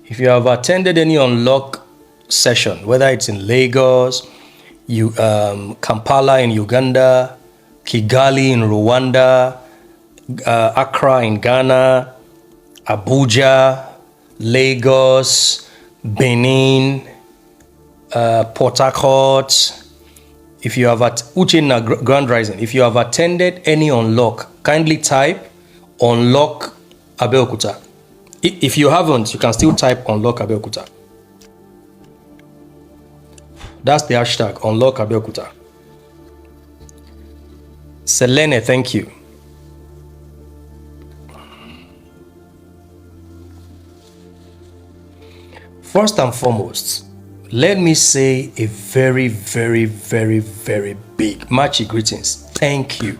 If you have attended any unlock session, whether it's in Lagos, Kampala in Uganda, Kigali in Rwanda, Accra in Ghana, Abuja, Lagos, Benin, Port Harcourt, if you have Uchenna Grand Rising, if you have attended any unlock, kindly type unlock Abeokuta. If you haven't, you can still type unlock Abeokuta. That's the hashtag unlock Abeokuta. Selene, thank you. First and foremost, let me say a very, very, very, very big Machi greetings. Thank you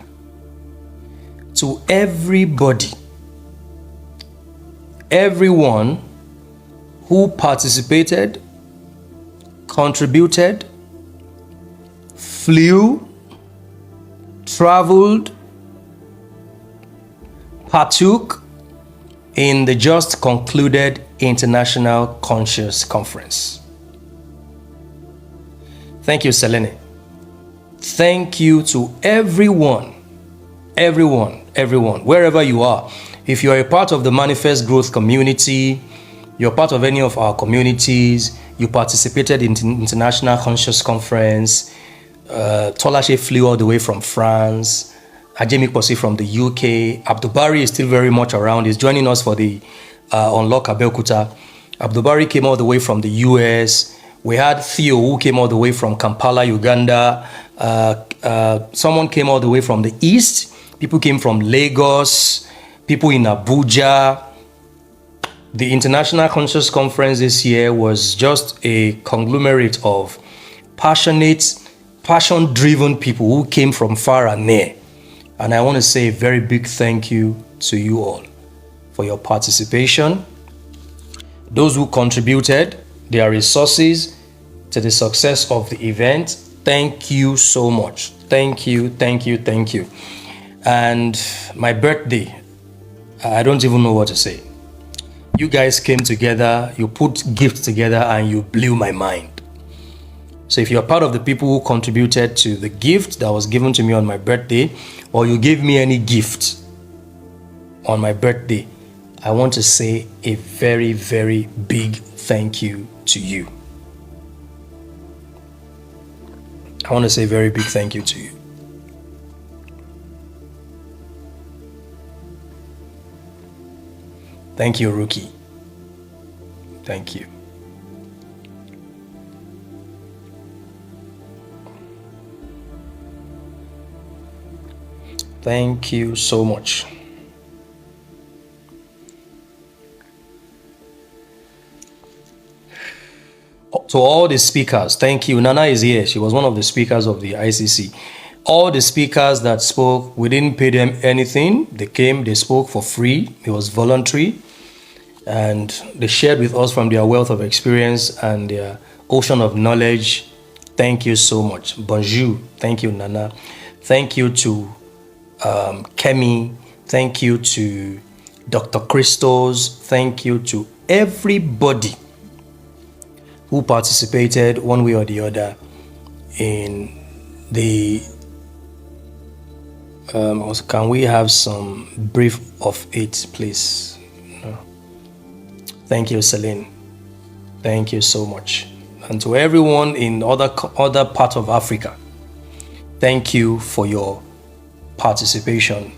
to everybody, everyone who participated, contributed, flew, traveled, partook in the just concluded International Conscious Conference. Thank you, Selene. Thank you to everyone, wherever you are. If you are a part of the Manifest Growth community, you're part of any of our communities, you participated in International Conscious Conference, Tolashe flew all the way from France, Ajemi Posi from the UK, Abdubari is still very much around, he's joining us for the Unlock Abeokuta. Abdubari came all the way from the US. We had Theo who came all the way from Kampala, Uganda. Someone came all the way from the East. People came from Lagos, people in Abuja. The International Conscious Conference this year was just a conglomerate of passion-driven people who came from far and near. And I want to say a very big thank you to you all for your participation. Those who contributed their resources to the success of the event, thank you so much. Thank you. And my birthday, I don't even know what to say. You guys came together, you put gifts together, and you blew my mind. So if you're part of the people who contributed to the gift that was given to me on my birthday, or you gave me any gift on my birthday, I want to say a very, very big thank you to you. I want to say a very big thank you to you. Thank you, Rookie. Thank you. Thank you so much. To all the speakers, thank you. Nana is here. She was one of the speakers of the ICC. All the speakers that spoke, we didn't pay them anything. They came, they spoke for free. It was voluntary. And they shared with us from their wealth of experience and their ocean of knowledge. Thank you so much. Bonjour. Thank you, Nana. Thank you to Kemi. Thank you to Dr. Christos. Thank you to everybody who participated one way or the other in the can we have some brief of it, please? No. Thank you, Celine. Thank you so much. And to everyone in other parts of Africa, thank you for your participation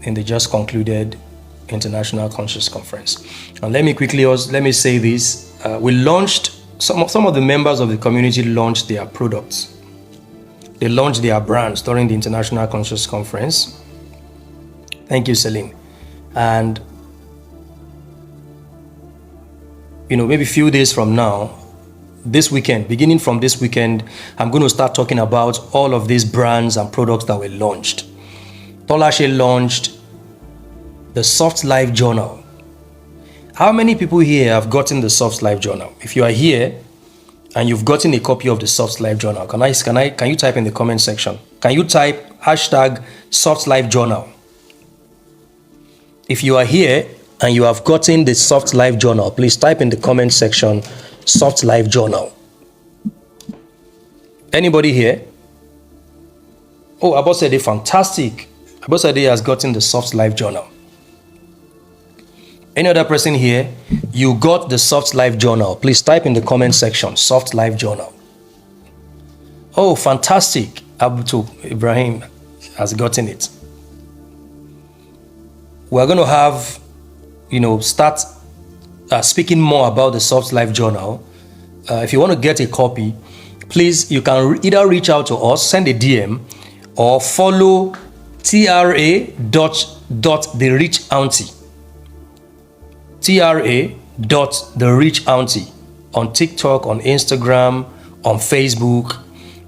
in the just concluded International Conscious Conference. And let me say this. We launched, some of the members of the community launched their products. They launched their brands during the International Conscious Conference. Thank you, Celine. And, maybe a few days from now, this weekend, beginning from this weekend, I'm going to start talking about all of these brands and products that were launched. Tolashe launched the Soft Life Journal. How many people here have gotten the Soft Life Journal? If you are here and you've gotten a copy of the Soft Life Journal, can you type in the comment section? Can you type hashtag Soft Life Journal? If you are here and you have gotten the Soft Life Journal, please type in the comment section, Soft Life Journal. Anybody here? Oh, Abosede, fantastic. Abosede has gotten the Soft Life Journal. Any other person here? You got the Soft Life Journal. Please type in the comment section, Soft Life Journal. Oh, fantastic. Abuto Ibrahim has gotten it. We're going to have, start speaking more about the Soft Life Journal. If you want to get a copy, please, you can either reach out to us, send a DM, or follow tra.therich tra.therich on TikTok, on Instagram, on Facebook.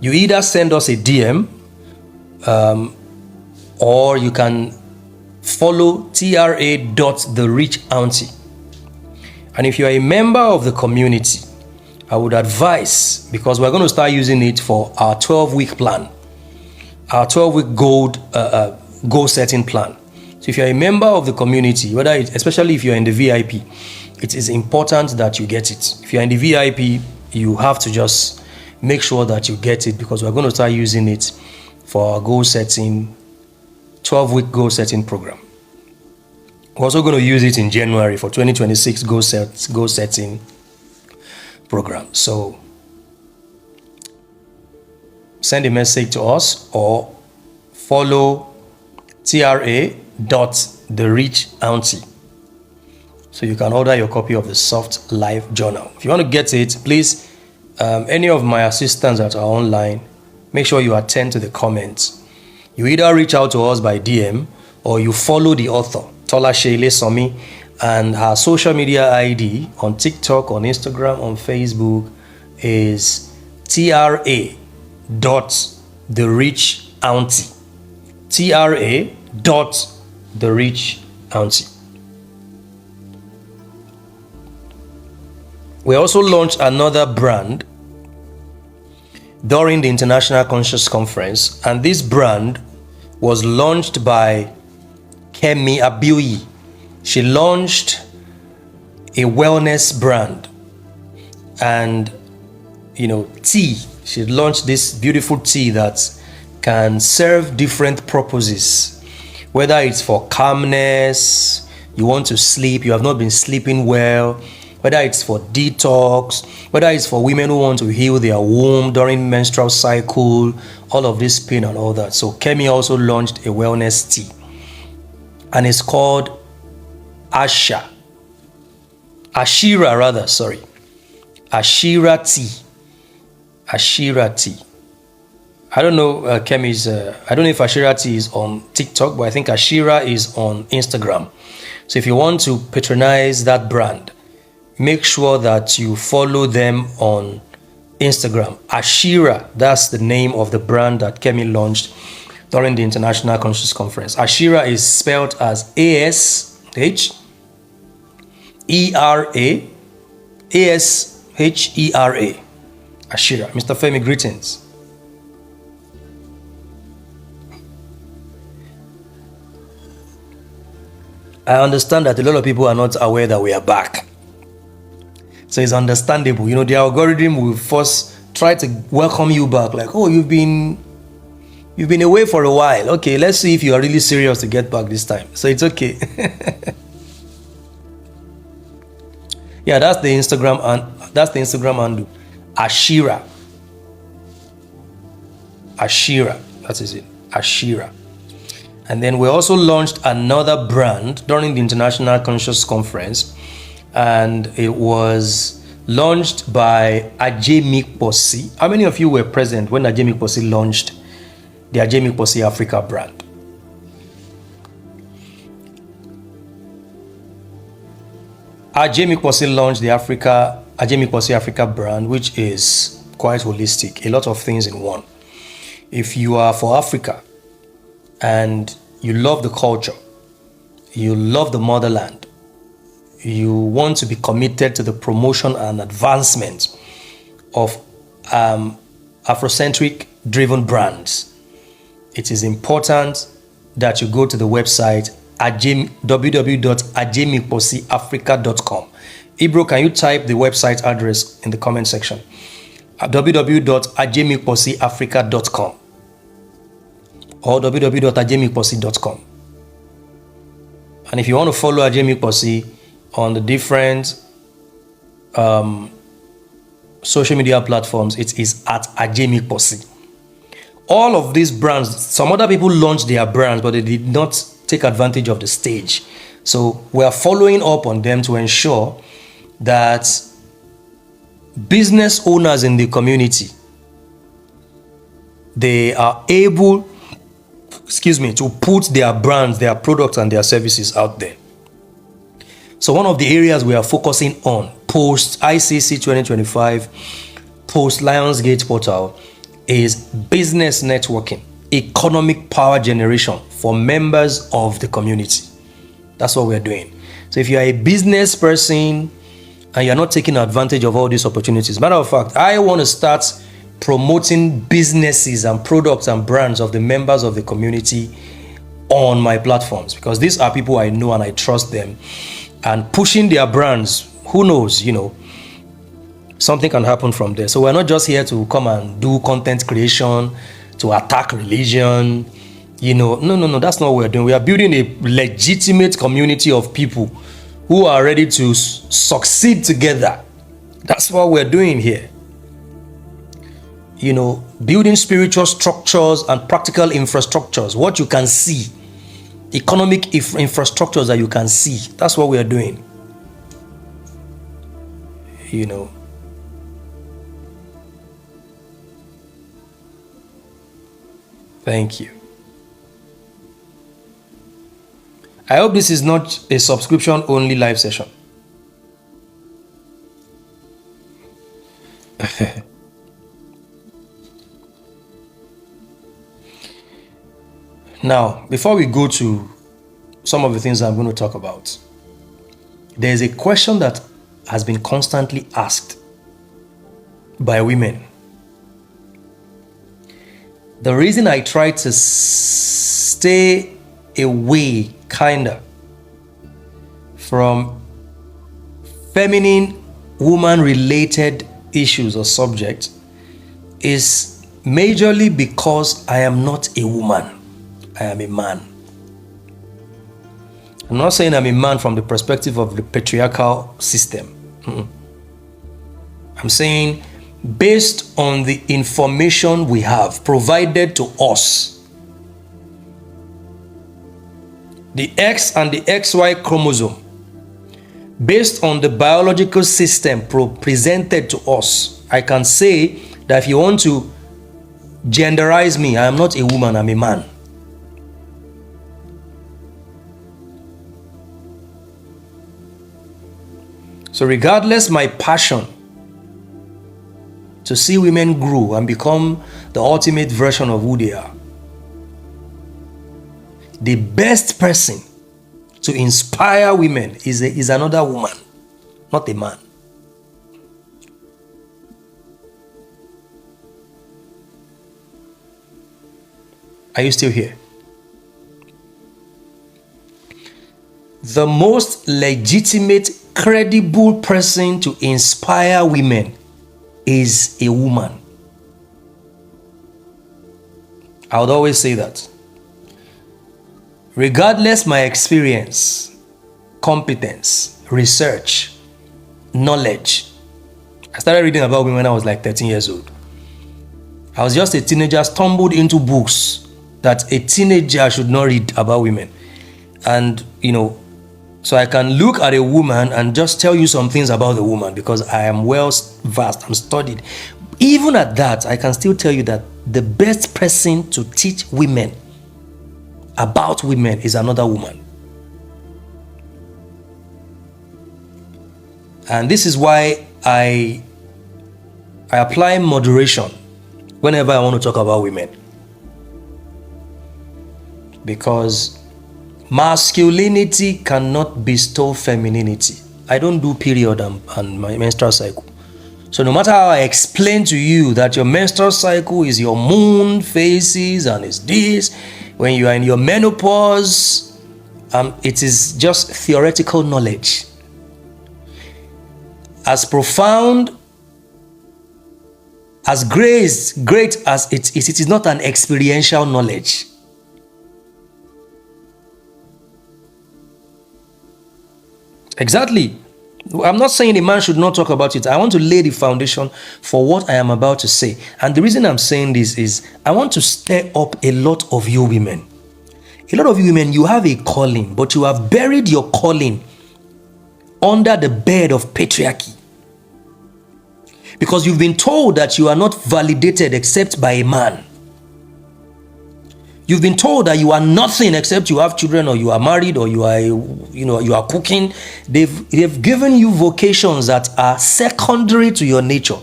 You either send us a DM, or you can follow tra.therich. And if you are a member of the community, I would advise, because we're going to start using it for our 12-week plan, our 12-week goal setting plan. So if you're a member of the community, especially if you're in the VIP, it is important that you get it. If you're in the VIP, you have to just make sure that you get it, because we're going to start using it for our goal setting, 12-week goal setting program. We're also going to use it in January for 2026 goal setting program. So send a message to us or follow tra.therich. So you can order your copy of the Soft Life Journal. If you want to get it, please, any of my assistants that are online, make sure you attend to the comments. You either reach out to us by DM or you follow the author, Tola Sheile Somi, and her social media ID on TikTok, on Instagram, on Facebook is tra.therich. tra.therich. We also launched another brand during the International Conscious Conference, and this brand was launched by Kemi Abioyi. She launched a wellness brand and, tea. She launched this beautiful tea that can serve different purposes, whether it's for calmness, you want to sleep, you have not been sleeping well, whether it's for detox, whether it's for women who want to heal their womb during menstrual cycle, all of this pain and all that. So Kemi also launched a wellness tea, and it's called Ashira tea. I don't know Kemi's, I don't know if Ashira tea is on TikTok, but I think Ashira is on Instagram. So if you want to patronize that brand, make sure that you follow them on Instagram. Ashira, that's the name of the brand that Kemi launched during the International Conscious Conference. Ashira is spelled as Ashera. Ashira. Mr. Femi, greetings. I understand that a lot of people are not aware that we are back. So it's understandable. The algorithm will first try to welcome you back. Like, oh, you've been away for a while. Okay, let's see if you are really serious to get back this time. So it's okay. Yeah, that's the Instagram handle. Ashira. That is it. Ashira. And then we also launched another brand during the International Conscious Conference, and it was launched by Ajay Mikposi. How many of you were present when Ajay Mikposi launched the Ajay Mikposi Africa brand? Ajay Mikposi launched the Ajay Mikposi Africa brand, which is quite holistic, a lot of things in one. If you are for Africa and you love the culture, you love the motherland, you want to be committed to the promotion and advancement of Afrocentric driven brands, it is important that you go to the website www.ajemikposiafrica.com. Ibro, can you type the website address in the comment section? www.ajemikposiafrica.com or www.ajemikposi.com. And if you want to follow Ajemikposi on the different social media platforms, it is at Ajemikposi. All of these brands, some other people launched their brands, but they did not take advantage of the stage. So we are following up on them to ensure that business owners in the community, they are able, to put their brands, their products and their services out there. So one of the areas we are focusing on post ICC 2025, post Lionsgate portal, is business networking, economic power generation for members of the community. That's what we're doing. So if you are a business person and you're not taking advantage of all these opportunities, matter of fact, I want to start promoting businesses and products and brands of the members of the community on my platforms, because these are people I know and I trust them, and pushing their brands, who knows, something can happen from there. So we're not just here to come and do content creation to attack religion, no, that's not what we're doing. We are building a legitimate community of people who are ready to succeed together. That's what we're doing here. Building spiritual structures and practical infrastructures, what you can see, economic infrastructures that you can see. That's what we are doing. Thank you. I hope this is not a subscription only live session. Now, before we go to some of the things I'm going to talk about, there's a question that has been constantly asked by women. The reason I try to stay away, kinda, from feminine, woman-related issues or subjects is majorly because I am not a woman. I am a man. I'm not saying I'm a man from the perspective of the patriarchal system. I'm saying based on the information we have provided to us, the X and the XY chromosome, based on the biological system presented to us, I can say that if you want to genderize me, I am not a woman, I'm a man. So regardless my passion to see women grow and become the ultimate version of who they are, the best person to inspire women is another woman, not a man. Are you still here? The most legitimate, credible person to inspire women is a woman. I would always say that. Regardless my experience, competence, research, knowledge. I started reading about women when I was like 13 years old. I was just a teenager, stumbled into books that a teenager should not read about women. And, so I can look at a woman and just tell you some things about the woman because I am well versed, I'm studied. Even at that, I can still tell you that the best person to teach women about women is another woman. And this is why I apply moderation whenever I want to talk about women. Because masculinity cannot bestow femininity. I don't do period and my menstrual cycle. So no matter how I explain to you that your menstrual cycle is your moon phases and is this, when you are in your menopause it is just theoretical knowledge. As profound, as great as it is not an experiential knowledge. Exactly. I'm not saying a man should not talk about it. I want to lay the foundation for what I am about to say. And the reason I'm saying this is I want to stir up a lot of you women. A lot of you women, you have a calling, but you have buried your calling under the bed of patriarchy. Because you've been told that you are not validated except by a man. You've been told that you are nothing except you have children, or you are married, or you are cooking. They've given you vocations that are secondary to your nature.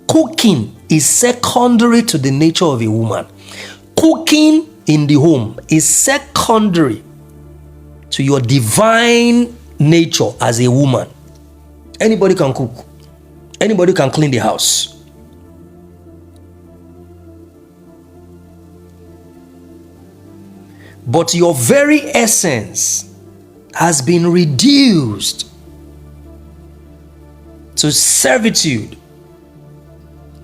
Cooking is secondary to the nature of a woman. Cooking in the home is secondary to your divine nature as a woman. Anybody can cook. Anybody can clean the house. But your very essence has been reduced to servitude,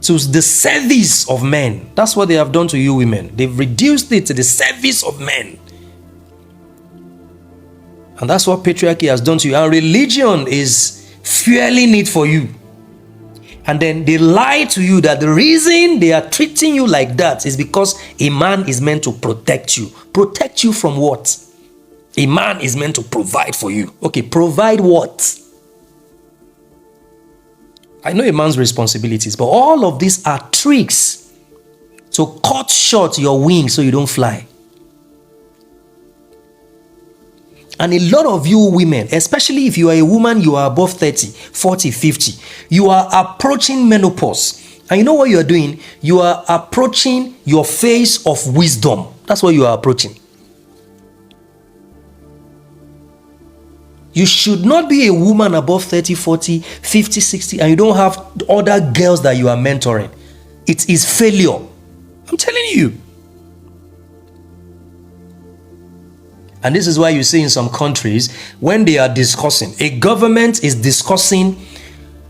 to the service of men. That's what they have done to you women. They've reduced it to the service of men. And that's what patriarchy has done to you. And religion is fueling it for you. And then they lie to you that the reason they are treating you like that is because a man is meant to protect you. Protect you from what? A man is meant to provide for you. Okay, provide what? I know a man's responsibilities, but all of these are tricks to cut short your wings so you don't fly. And a lot of you women, especially if you are a woman, you are above 30, 40, 50, you are approaching menopause. And you know what you are doing? You are approaching your phase of wisdom. That's what you are approaching. You should not be a woman above 30, 40, 50, 60, and you don't have other girls that you are mentoring. It is failure. I'm telling you. And this is why you see in some countries, when they are discussing, a government is discussing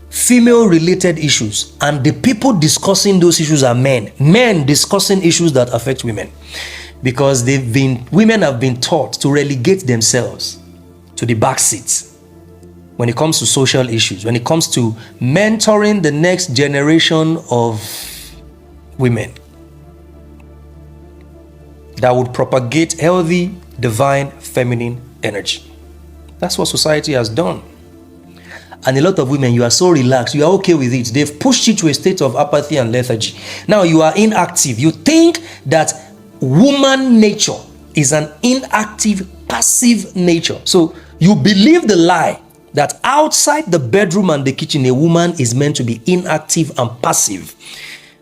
female-related issues, and the people discussing those issues are men. Men discussing issues that affect women. Because women have been taught to relegate themselves to the back seats when it comes to social issues, when it comes to mentoring the next generation of women that would propagate healthy, divine, feminine energy. That's what society has done. And a lot of women, you are so relaxed, you are okay with it. They've pushed you to a state of apathy and lethargy. Now you are inactive. You think that woman nature is an inactive, passive nature. So you believe the lie that outside the bedroom and the kitchen, a woman is meant to be inactive and passive.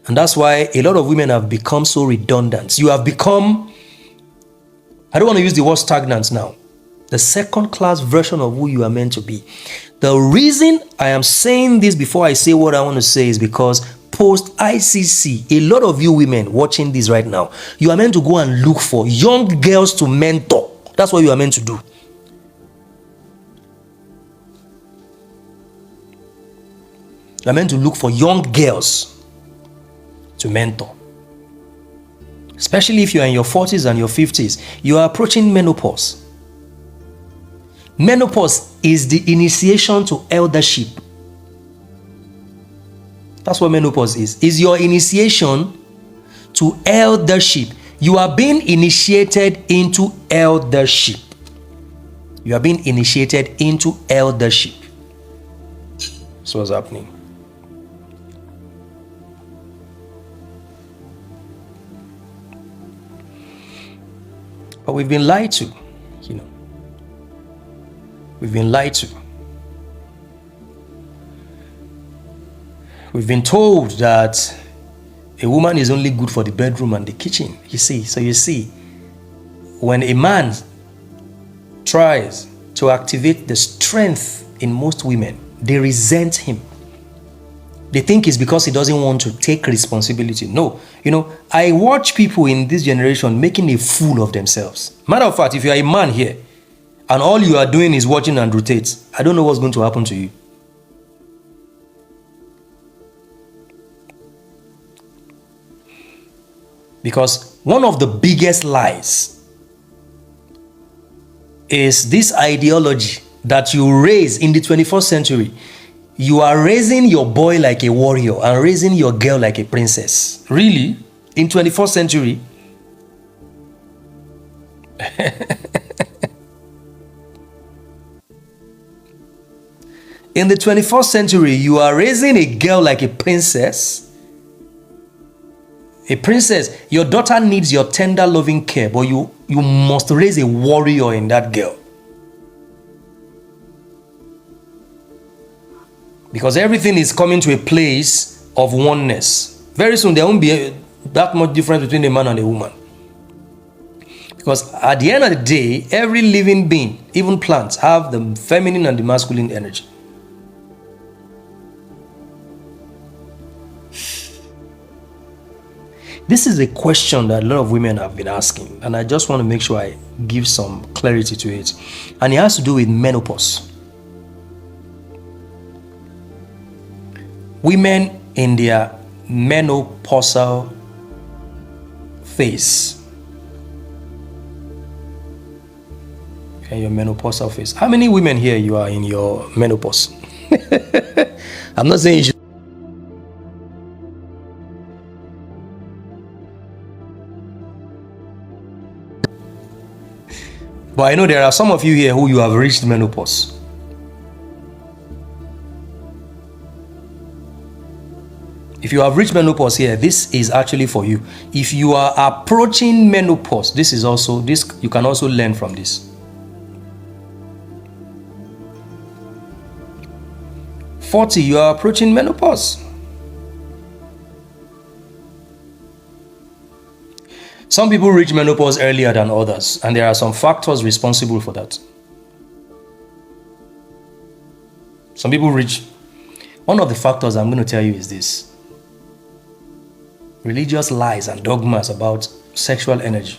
And that's why a lot of women have become so redundant. You have become, I don't want to use the word stagnant now, the second-class version of who you are meant to be. The reason I am saying this before I say what I want to say is because post-ICC, a lot of you women watching this right now, you are meant to go and look for young girls to mentor. That's what you are meant to do. You are meant to look for young girls to mentor. Especially if you are in your 40s and your 50s, you are approaching menopause. Menopause is the initiation to eldership. That's what menopause is your initiation to eldership. You are being initiated into eldership. You are being initiated into eldership. That's what's happening. But we've been lied to, We've been lied to. We've been told that a woman is only good for the bedroom and the kitchen. You see, when a man tries to activate the strength in most women, they resent him. They think it's because he doesn't want to take responsibility. No, I watch people in this generation making a fool of themselves. Matter of fact, if you are a man here, and all you are doing is watching and rotate, I don't know what's going to happen to you. Because one of the biggest lies is this ideology that you raise in the 21st century. You are raising your boy like a warrior and raising your girl like a princess. Really? In 21st century? In the 21st century, you are raising a girl like a princess. A princess, your daughter needs your tender, loving care, but you must raise a warrior in that girl. Because everything is coming to a place of oneness. Very soon, there won't be that much difference between a man and a woman. Because at the end of the day, every living being, even plants, have the feminine and the masculine energy. This is a question that a lot of women have been asking, and I just want to make sure I give some clarity to it. And it has to do with menopause. Women in their menopausal phase. Okay, your menopausal phase. How many women here you are in your menopause? I'm not saying you should. But I know there are some of you here who you have reached menopause. If you have reached menopause here, this is actually for you. If you are approaching menopause, this you can also learn from this. 40, you are approaching menopause. Some people reach menopause earlier than others, and there are some factors responsible for that. Some people reach. One of the factors I'm going to tell you is this: religious lies and dogmas about sexual energy.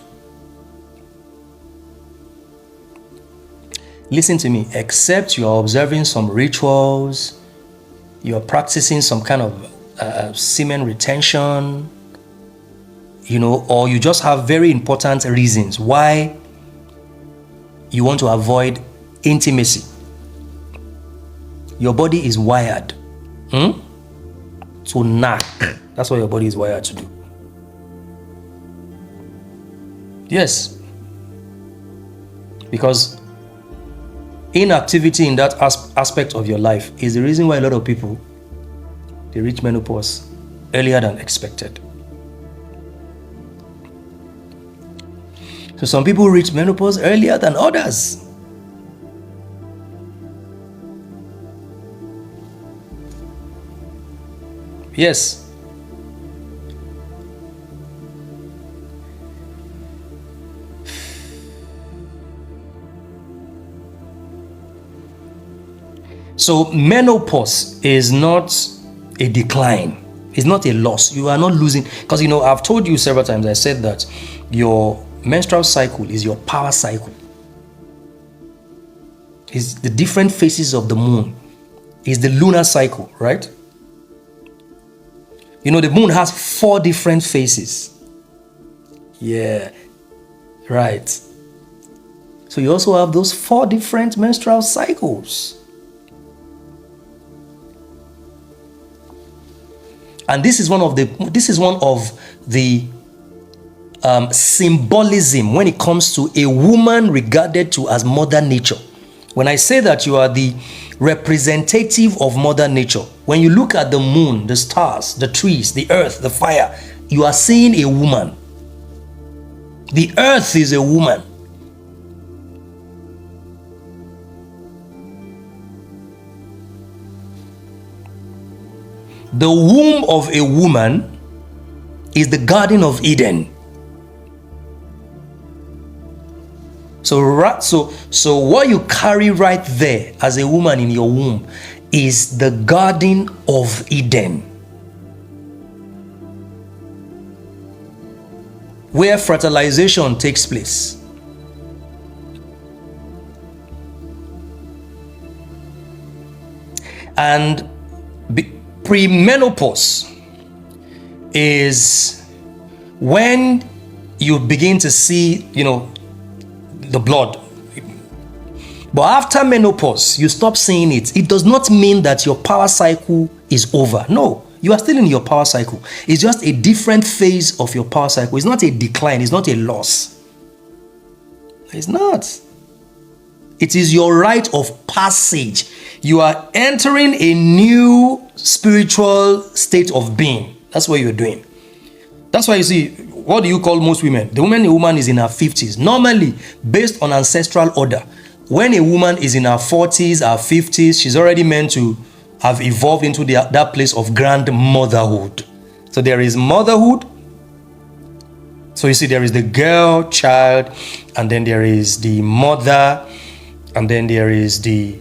Listen to me, except you are observing some rituals, you are practicing some kind of semen retention, or you just have very important reasons why you want to avoid intimacy. Your body is wired to knack. That's what your body is wired to do. Yes. Because inactivity in that aspect of your life is the reason why a lot of people, they reach menopause earlier than expected. So some people reach menopause earlier than others. Yes. So menopause is not a decline. It's not a loss. You are not losing. Because, I've told you several times, I said that your menstrual cycle is your power cycle. It's the different phases of the moon. It's the lunar cycle, right? The moon has 4 different phases. Yeah, right. So you also have those 4 different menstrual cycles. And this is one of the symbolism when it comes to a woman regarded to as Mother Nature. When I say that you are the representative of Mother Nature, when you look at the moon, the stars, the trees, the earth, the fire, you are seeing a woman. The earth is a woman. The womb of a woman is the Garden of Eden. So what you carry right there as a woman in your womb is the Garden of Eden, where fertilization takes place. And premenopause is when you begin to see, the blood. But after menopause, you stop seeing it. It does not mean that your power cycle is over. No, you are still in your power cycle. It's just a different phase of your power cycle. It's not a decline. It's not a loss. It's not. It is your rite of passage. You are entering a new spiritual state of being. That's what you're doing. That's why you see, what do you call most women? The woman is in her 50s. Normally, based on ancestral order, when a woman is in her 40s, her 50s, she's already meant to have evolved into that place of grandmotherhood. So there is motherhood. So you see, there is the girl, child, and then there is the mother, and then there is the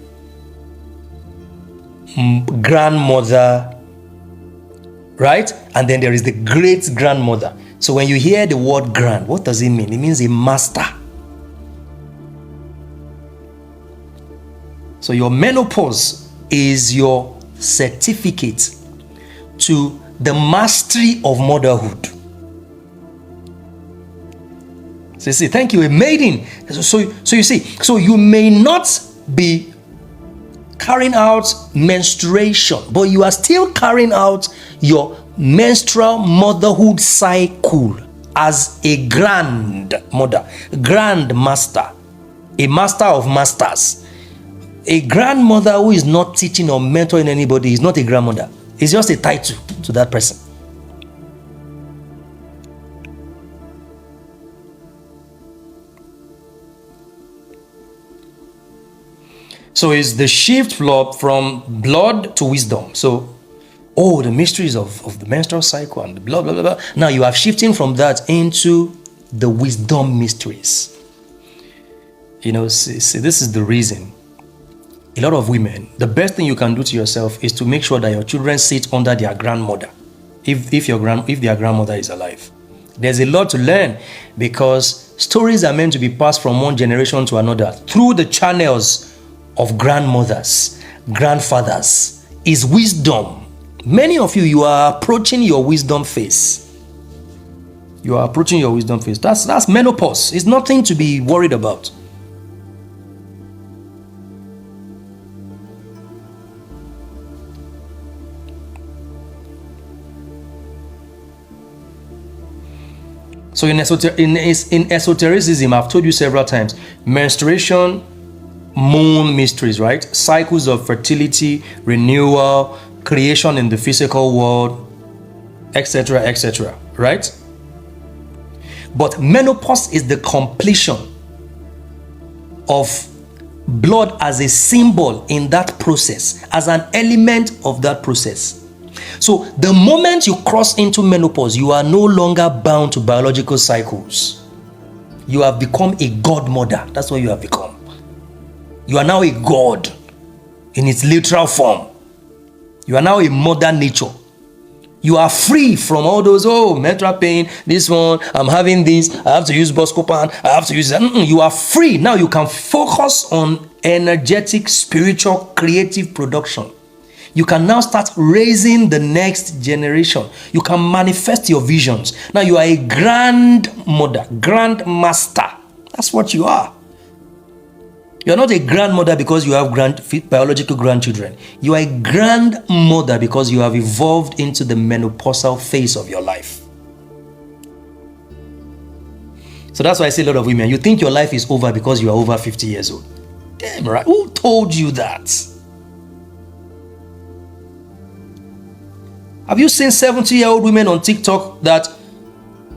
grandmother, right? And then there is the great grandmother. So when you hear the word grand, what does it mean? It means a master. So your menopause is your certificate to the mastery of motherhood. So you see, thank you, a maiden. So you see, so you may not be carrying out menstruation, but you are still carrying out your menstrual motherhood cycle as a grandmother, grandmaster, a master of masters. A grandmother who is not teaching or mentoring anybody is not a grandmother. It's just a title to that person. So it's the shift from blood to wisdom. So, the mysteries of the menstrual cycle and the blah, blah, blah, blah. Now you are shifting from that into the wisdom mysteries. See, this is the reason. A lot of women, the best thing you can do to yourself is to make sure that your children sit under their grandmother, if their grandmother is alive. There's a lot to learn because stories are meant to be passed from one generation to another through the channels of grandmothers, grandfathers. Is wisdom. Many of you are approaching your wisdom phase. You are approaching your wisdom phase. That's menopause. It's nothing to be worried about. So in esotericism, I've told you several times, menstruation, moon mysteries, right? Cycles of fertility, renewal, creation in the physical world, etc., etc., right? But menopause is the completion of blood as a symbol in that process, as an element of that process. So the moment you cross into menopause, you are no longer bound to biological cycles. You have become a godmother. That's what you have become. You are now a god in its literal form. You are now a mother nature. You are free from all those, menstrual pain, this one, I'm having this, I have to use Buscopan, I have to use that. You are free. Now you can focus on energetic, spiritual, creative production. You can now start raising the next generation. You can manifest your visions. Now you are a grandmother, grandmaster. That's what you are. You are not a grandmother because you have biological grandchildren. You are a grandmother because you have evolved into the menopausal phase of your life. So that's why I say a lot of women, you think your life is over because you are over 50 years old. Damn right. Who told you that? Have you seen 70-year-old women on TikTok that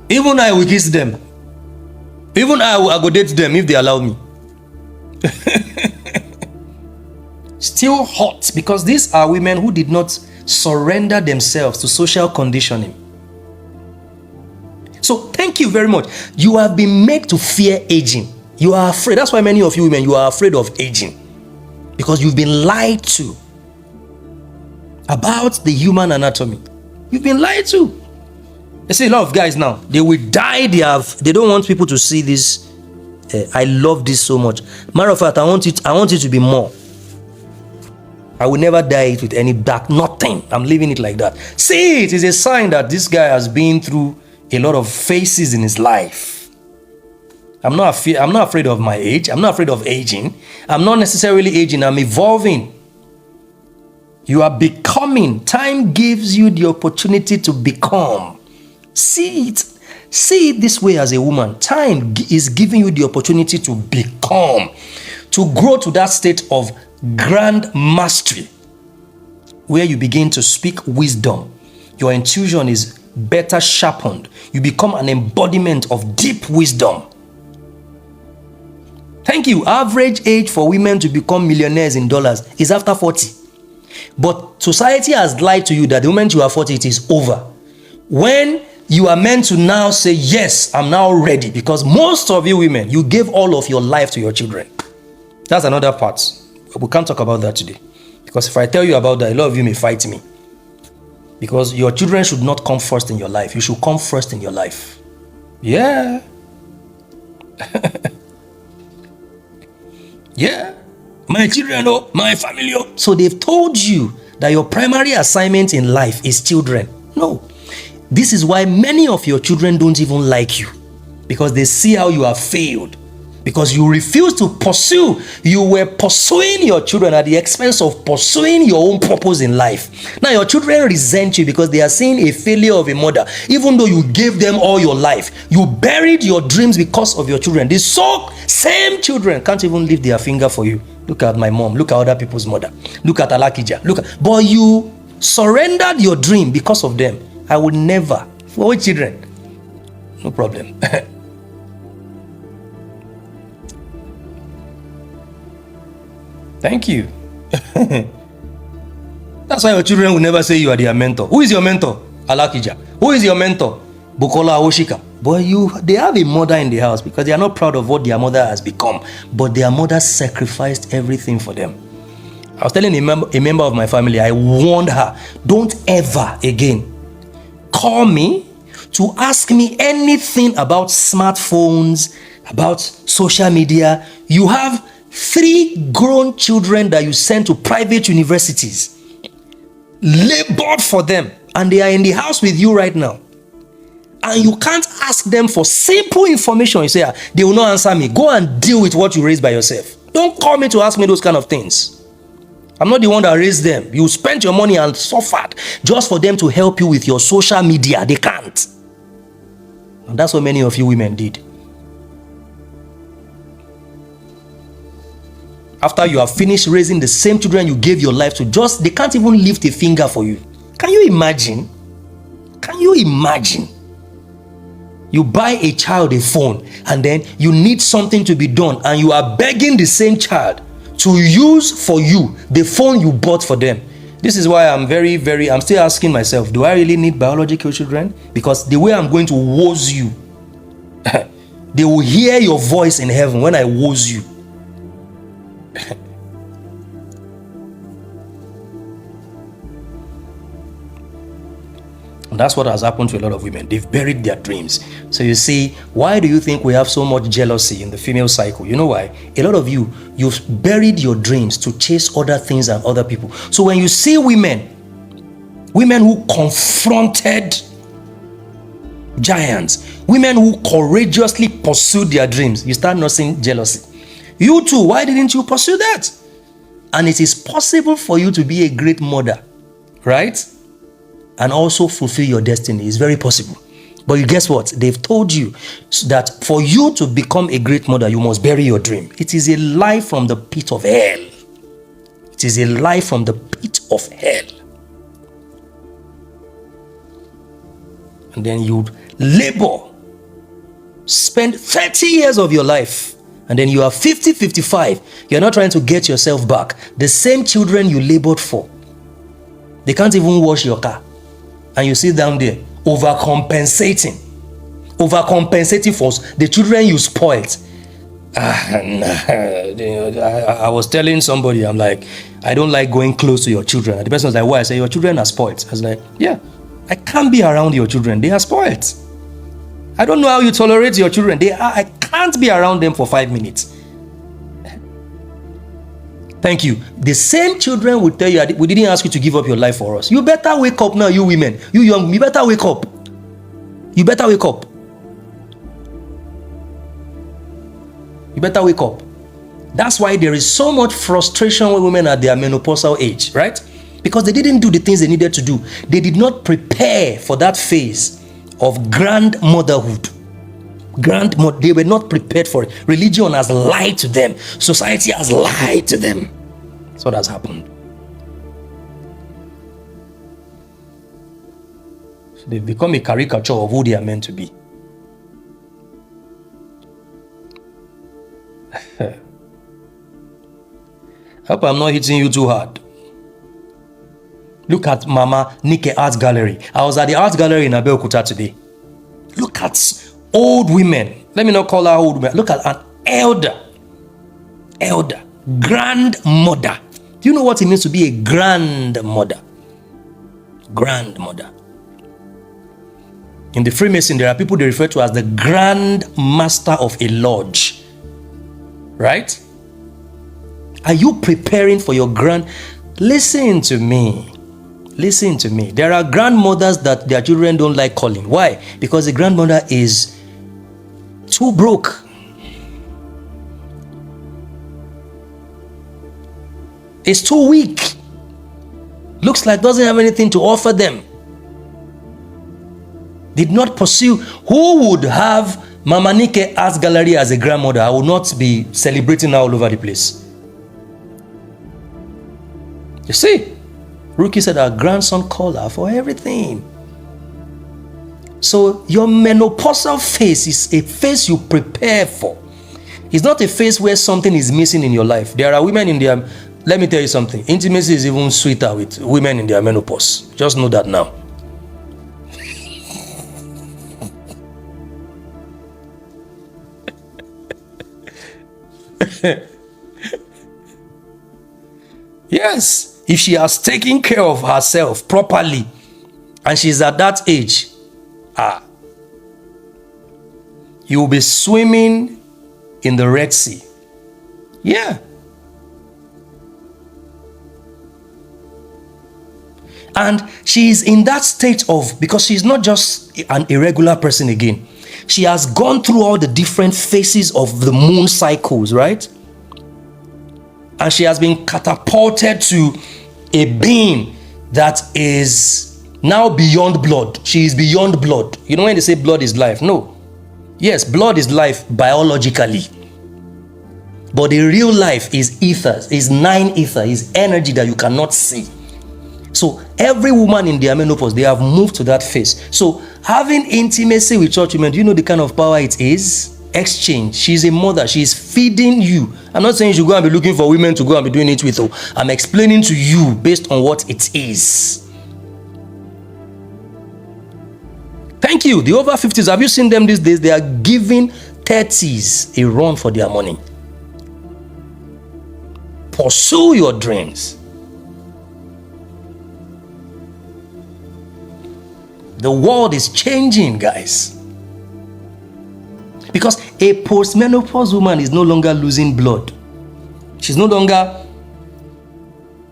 even I will kiss them? Even I will go date them if they allow me. Still hot because these are women who did not surrender themselves to social conditioning. So thank you very much. You have been made to fear aging. You are afraid. That's why many of you women, you are afraid of aging. Because you've been lied to about the human anatomy. You've been lied to. I see a lot of guys now, they will die. They don't want people to see this. I love this so much. Matter of fact, I want it to be more. I will never dye it with any dark, nothing. I'm leaving it like that. See, it is a sign that this guy has been through a lot of phases in his life. I'm not afraid of my age. I'm not afraid of aging. I'm not necessarily aging. I'm evolving. You are becoming. Time gives you the opportunity to become. See it this way as a woman. Time is giving you the opportunity to become, to grow to that state of grand mastery, where you begin to speak wisdom. Your intuition is better sharpened. You become an embodiment of deep wisdom. Thank you. Average age for women to become millionaires in dollars is after 40. But society has lied to you that the moment you are 40, it is over. When you are meant to now say, yes, I'm now ready, because most of you women, you gave all of your life to your children. That's another part. We can't talk about that today. Because if I tell you about that, a lot of you may fight me. Because your children should not come first in your life. You should come first in your life. Yeah. Yeah. My children, oh, my family, oh. So they've told you that your primary assignment in life is children. No. This is why many of your children don't even like you. Because they see how you have failed. Because you refuse to pursue. You were pursuing your children at the expense of pursuing your own purpose in life. Now your children resent you because they are seeing a failure of a mother. Even though you gave them all your life, you buried your dreams because of your children. These same children can't even lift their finger for you. Look at my mom. Look at other people's mother. Look at Alakija. But you surrendered your dream because of them. I would never. For which children? No problem. Thank you. That's why your children will never say you are their mentor. Who is your mentor? Alakija. Who is your mentor? Bukola Awoshika. But they have a mother in the house because they are not proud of what their mother has become. But their mother sacrificed everything for them. I was telling a member of my family, I warned her, don't ever again call me to ask me anything about smartphones, about social media. You have 3 grown children that you sent to private universities, labored for them, and they are in the house with you right now. And you can't ask them for simple information. You say, they will not answer me. Go and deal with what you raised by yourself. Don't call me to ask me those kind of things. I'm not the one that raised them. You spent your money and suffered just for them to help you with your social media. They can't. And that's what many of you women did. After you have finished raising the same children you gave your life to, they can't even lift a finger for you. Can you imagine? Can you imagine? You buy a child a phone and then you need something to be done and you are begging the same child to use for you the phone you bought for them. This is why I'm I'm still asking myself, do I really need biological children? Because the way I'm going to woze you, they will hear your voice in heaven when I woze you. And that's what has happened to a lot of women. They've buried their dreams. So you see, why do you think we have so much jealousy in the female cycle? You know why? A lot of you've buried your dreams to chase other things and other people. So when you see women who confronted giants, women who courageously pursued their dreams, you start noticing jealousy. You too, why didn't you pursue that? And it is possible for you to be a great mother, right? And also fulfill your destiny. It's very possible. But guess what? They've told you that for you to become a great mother, you must bury your dream. It is a lie from the pit of hell. It is a lie from the pit of hell. And then you'd labor, spend 30 years of your life, and then you are 50, 55. You're not trying to get yourself back. The same children you labored for, they can't even wash your car. And you sit down there, overcompensating for the children you spoiled. I was telling somebody, I'm like, I don't like going close to your children. And the person was like, why? I say, your children are spoiled. I was like, yeah, I can't be around your children. They are spoiled. I don't know how you tolerate your children. I can't be around them for 5 minutes. Thank you. The same children will tell you, we didn't ask you to give up your life for us. You better wake up now, you women. You young, you better wake up. You better wake up. You better wake up. That's why there is so much frustration with women at their menopausal age, right? Because they didn't do the things they needed to do. They did not prepare for that phase of grandmotherhood. They were not prepared for it. Religion has lied to them. Society has lied to them. That's what has happened. So they've become a caricature of who they are meant to be. I hope I'm not hitting you too hard. Look at Mama Nike Art Gallery. I was at the art gallery in Abeokuta today. Look at old women. Let me not call her old women. Look at an elder, grandmother. Do you know what it means to be a grandmother? Grandmother. In the Freemason, there are people they refer to as the Grand Master of a lodge. Right? Are you preparing for your Listen to me. Listen to me. There are grandmothers that their children don't like calling. Why? Because the grandmother is too broke. Is too weak. Looks like doesn't have anything to offer them. Did not pursue. Who would have Mama Nike Art Gallery as a grandmother? I will not be celebrating her all over the place. You see, Rookie said her grandson called her for everything. So your menopausal phase is a phase you prepare for. It's not a phase where something is missing in your life. There are women in their, let me tell you something, intimacy is even sweeter with women in their menopause. Just know that now. Yes, if she has taken care of herself properly and she's at that age, you will be swimming in the Red Sea. Yeah. And she is in that state of, because she's not just an irregular person again. She has gone through all the different phases of the moon cycles, right? And she has been catapulted to a being that is now beyond blood. She is beyond blood. You know when they say blood is life? No. Yes, blood is life biologically. But the real life is ether, is nine ether, is energy that you cannot see. So every woman in their menopause, they have moved to that phase. So having intimacy with church women, do you know the kind of power it is? Exchange. She's a mother. She's feeding you. I'm not saying you should go and be looking for women to go and be doing it with. I'm explaining to you based on what it is. Thank you. The over 50s, have you seen them these days? They are giving 30s a run for their money. Pursue your dreams. The world is changing, guys. Because a postmenopause woman is no longer losing blood. She's no longer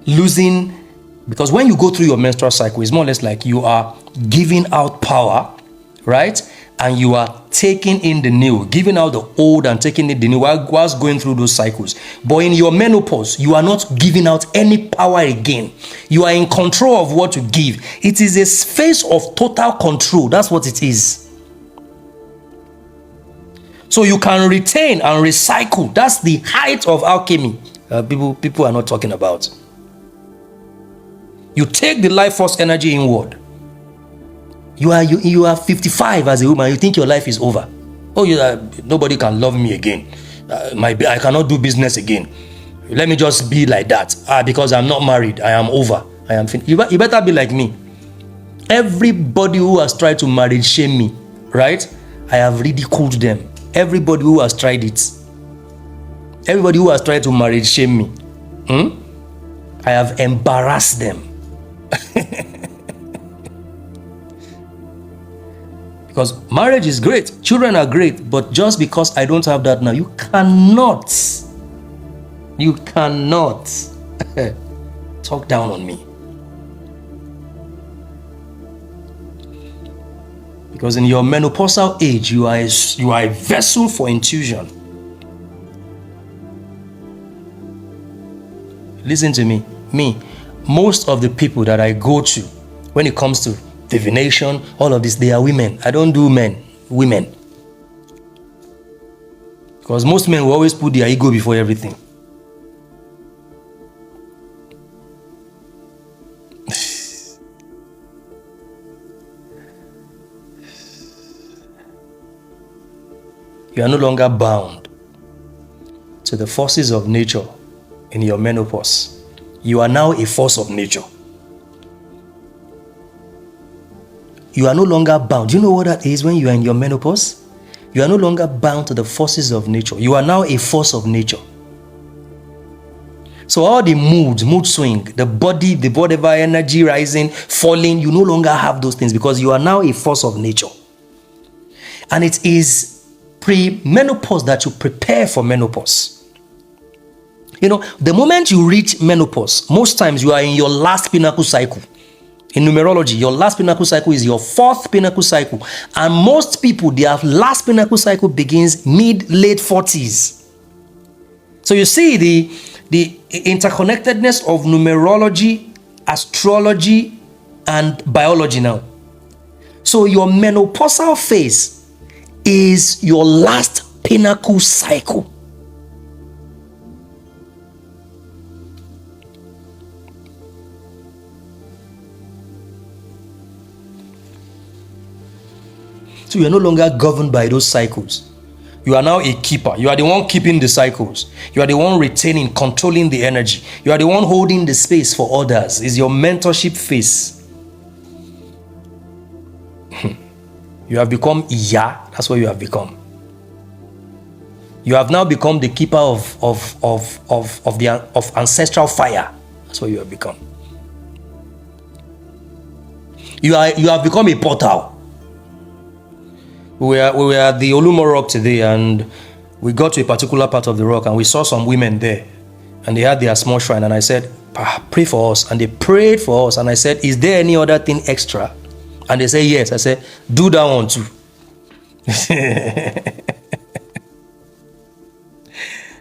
losing, because when you go through your menstrual cycle, it's more or less like you are giving out power, right? And you are taking in the new, giving out the old and taking in the new whilst going through those cycles. But in your menopause, you are not giving out any power again. You are in control of what you give. It is a phase of total control. That's what it is. So you can retain and recycle. That's the height of alchemy. People are not talking about. You take the life force energy inward. You are 55 as a woman. You think your life is over. Oh, nobody can love me again. I cannot do business again. Let me just be like that. Because I'm not married. I am over. I am finished. You better be like me. Everybody who has tried to marriage shame me, right? I have ridiculed them. Everybody who has tried it. Everybody who has tried to marriage shame me. I have embarrassed them. Because marriage is great, children are great, but just because I don't have that now, you cannot You cannot talk down on me. Because in your menopausal age, you are a vessel for intuition. Listen to me. Most of the people that I go to, when it comes to divination, all of this, they are women. I don't do men, women. Because most men will always put their ego before everything. You are no longer bound to the forces of nature in your menopause. You are now a force of nature. You are no longer bound. Do you know what that is when you are in your menopause? You are no longer bound to the forces of nature. You are now a force of nature. So all the mood swing, the body, the whatever energy rising, falling, you no longer have those things because you are now a force of nature. And it is pre-menopause that you prepare for menopause. You know, the moment you reach menopause, most times you are in your last pinnacle cycle. In numerology, your last pinnacle cycle is your fourth pinnacle cycle. And most people, their last pinnacle cycle begins mid-late 40s. So you see the interconnectedness of numerology, astrology, and biology now. So your menopausal phase is your last pinnacle cycle. So you are no longer governed by those cycles. You are now a keeper. You are the one keeping the cycles. You are the one retaining, controlling the energy. You are the one holding the space for others. It's your mentorship phase. You have become Iya. That's what you have become. You have now become the keeper of ancestral fire. That's what you have become. You have become a portal. We were at the Olumo Rock today, and we got to a particular part of the rock, and we saw some women there, and they had their small shrine, and I said, pray for us. And they prayed for us, and I said, is there any other thing extra? And they say yes. I said, do that one too.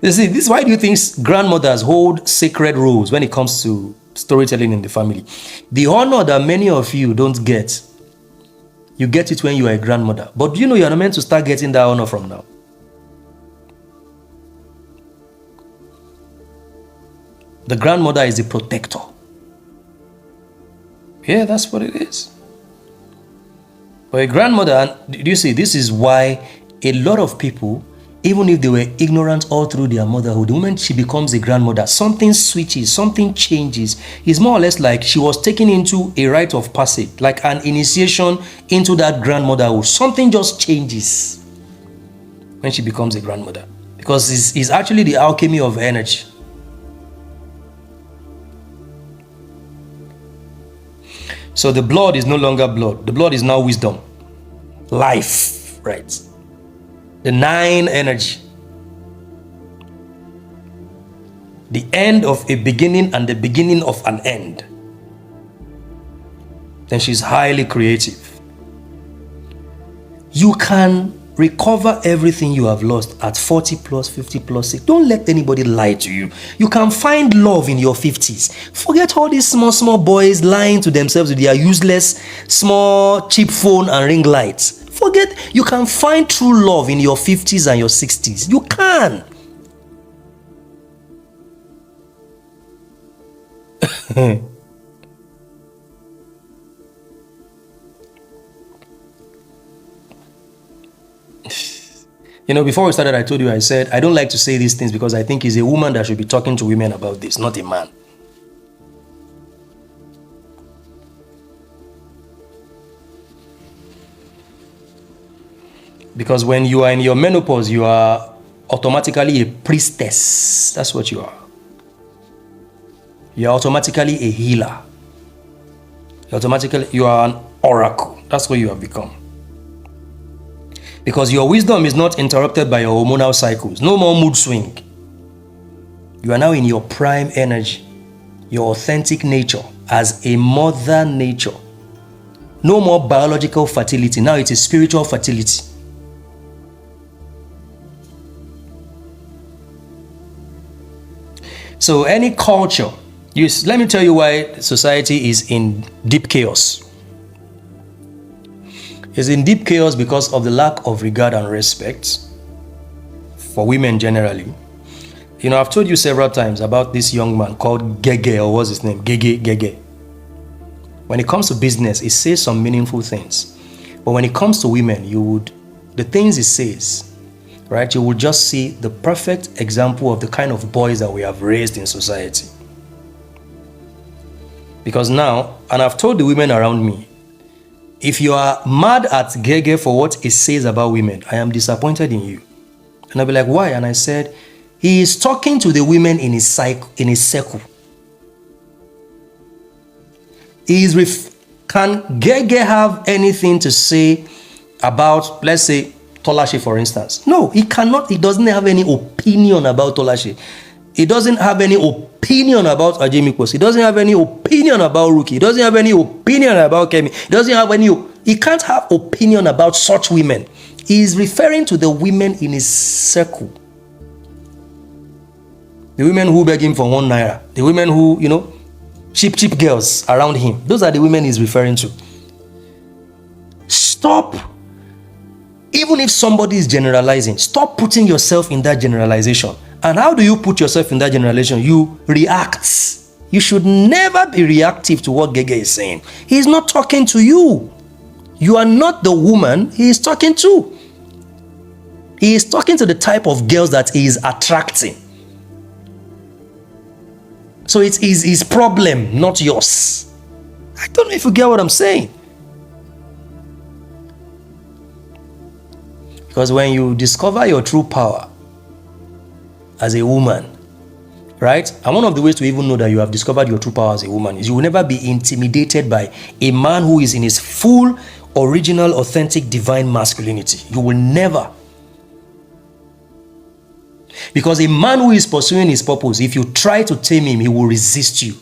You see, this is why do you think grandmothers hold sacred roles when it comes to storytelling in the family? The honor that many of you don't get, you get it when you are a grandmother. But do you know you are not meant to start getting that honor from now? The grandmother is the protector. Yeah, that's what it is. But a grandmother, and do you see, this is why a lot of people, even if they were ignorant all through their motherhood, the moment she becomes a grandmother, something switches, something changes. It's more or less like she was taken into a rite of passage, like an initiation into that grandmotherhood. Something just changes when she becomes a grandmother, because it's actually the alchemy of energy. So the blood is no longer blood. The blood is now wisdom, life, right? The 9 energy. The end of a beginning and the beginning of an end. Then she's highly creative. You can recover everything you have lost at 40 plus, 50 plus 6. Don't let anybody lie to you. You can find love in your 50s. Forget all these small boys lying to themselves with their useless, small, cheap phone and ring lights. Forget, you can find true love in your 50s and your 60s. You can. You know, before we started, I told you, I said, I don't like to say these things because I think it's a woman that should be talking to women about this, not a man. Because when you are in your menopause, you are automatically a priestess. That's what you are. You are automatically a healer. You are an oracle. That's what you have become. Because your wisdom is not interrupted by your hormonal cycles. No more mood swing. You are now in your prime energy, your authentic nature as a mother nature. No more biological fertility. Now it is spiritual fertility. So any culture, let me tell you why society is in deep chaos. It's in deep chaos because of the lack of regard and respect for women generally. You know, I've told you several times about this young man called Gege, or what's his name? Gege. When it comes to business, he says some meaningful things. But when it comes to women, the things he says, right, you will just see the perfect example of the kind of boys that we have raised in society. Because now, and I've told the women around me, if you are mad at Gege for what he says about women, I am disappointed in you. And I'll be like, why? And I said, he is talking to the women in his circle. Can Gege have anything to say about, let's say, Tolashe, for instance? No, he cannot. He doesn't have any opinion about Tolashe. He doesn't have any opinion about Ajimikos. He doesn't have any opinion about Ruki. He doesn't have any opinion about Kemi. He can't have opinion about such women. He is referring to the women in his circle. The women who beg him for 1 naira. The women who, cheap girls around him. Those are the women he's referring to. Stop. Even if somebody is generalizing, stop putting yourself in that generalization. And how do you put yourself in that generalization? You react. You should never be reactive to what Gege is saying. He's not talking to you. You are not the woman he is talking to. He is talking to the type of girls that he is attracting. So it is his problem, not yours. I don't know if you get what I'm saying. Because when you discover your true power as a woman, right? And one of the ways to even know that you have discovered your true power as a woman is you will never be intimidated by a man who is in his full, original, authentic, divine masculinity. You will never. Because a man who is pursuing his purpose, if you try to tame him, he will resist you.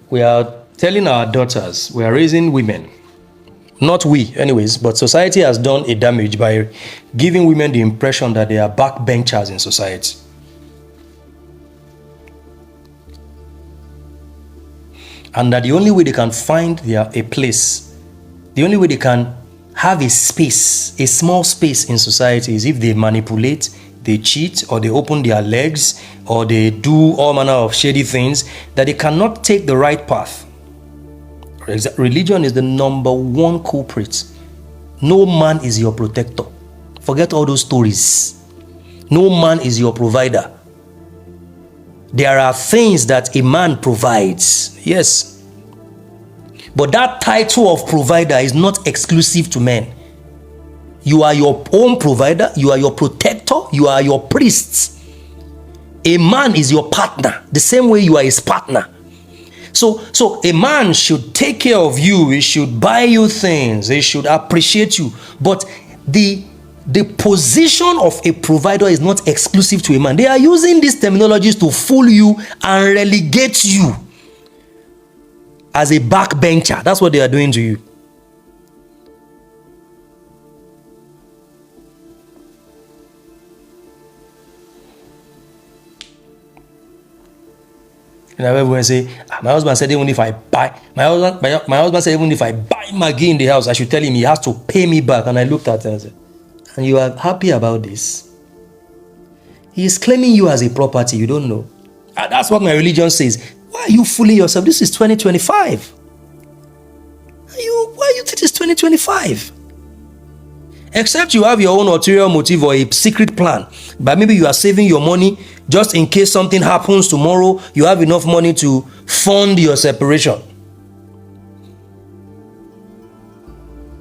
We are telling our daughters, we are raising women. Not we, anyways, but society has done a damage by giving women the impression that they are backbenchers in society. And that the only way they can find a place, the only way they can have a space, a small space in society is if they manipulate, they cheat, or they open their legs, or they do all manner of shady things, that they cannot take the right path. Religion is the number one culprit. No man is your protector. Forget all those stories. No man is your provider. There are things that a man provides, yes. But that title of provider is not exclusive to men. You are your own provider, you are your protector, you are your priest. A man is your partner, the same way you are his partner. So a man should take care of you, he should buy you things, he should appreciate you. But the position of a provider is not exclusive to a man. They are using these terminologies to fool you and relegate you as a backbencher. That's what they are doing to you. Everyone say, my husband said even if I buy, my husband said even if I buy Maggie in the house, I should tell him he has to pay me back. And I looked at him and said, and you are happy about this? He is claiming you as a property, you don't know. And that's what my religion says. Why are you fooling yourself? This is 2025. Why you think it's 2025? Except you have your own ulterior motive or a secret plan. But maybe you are saving your money just in case something happens tomorrow. You have enough money to fund your separation.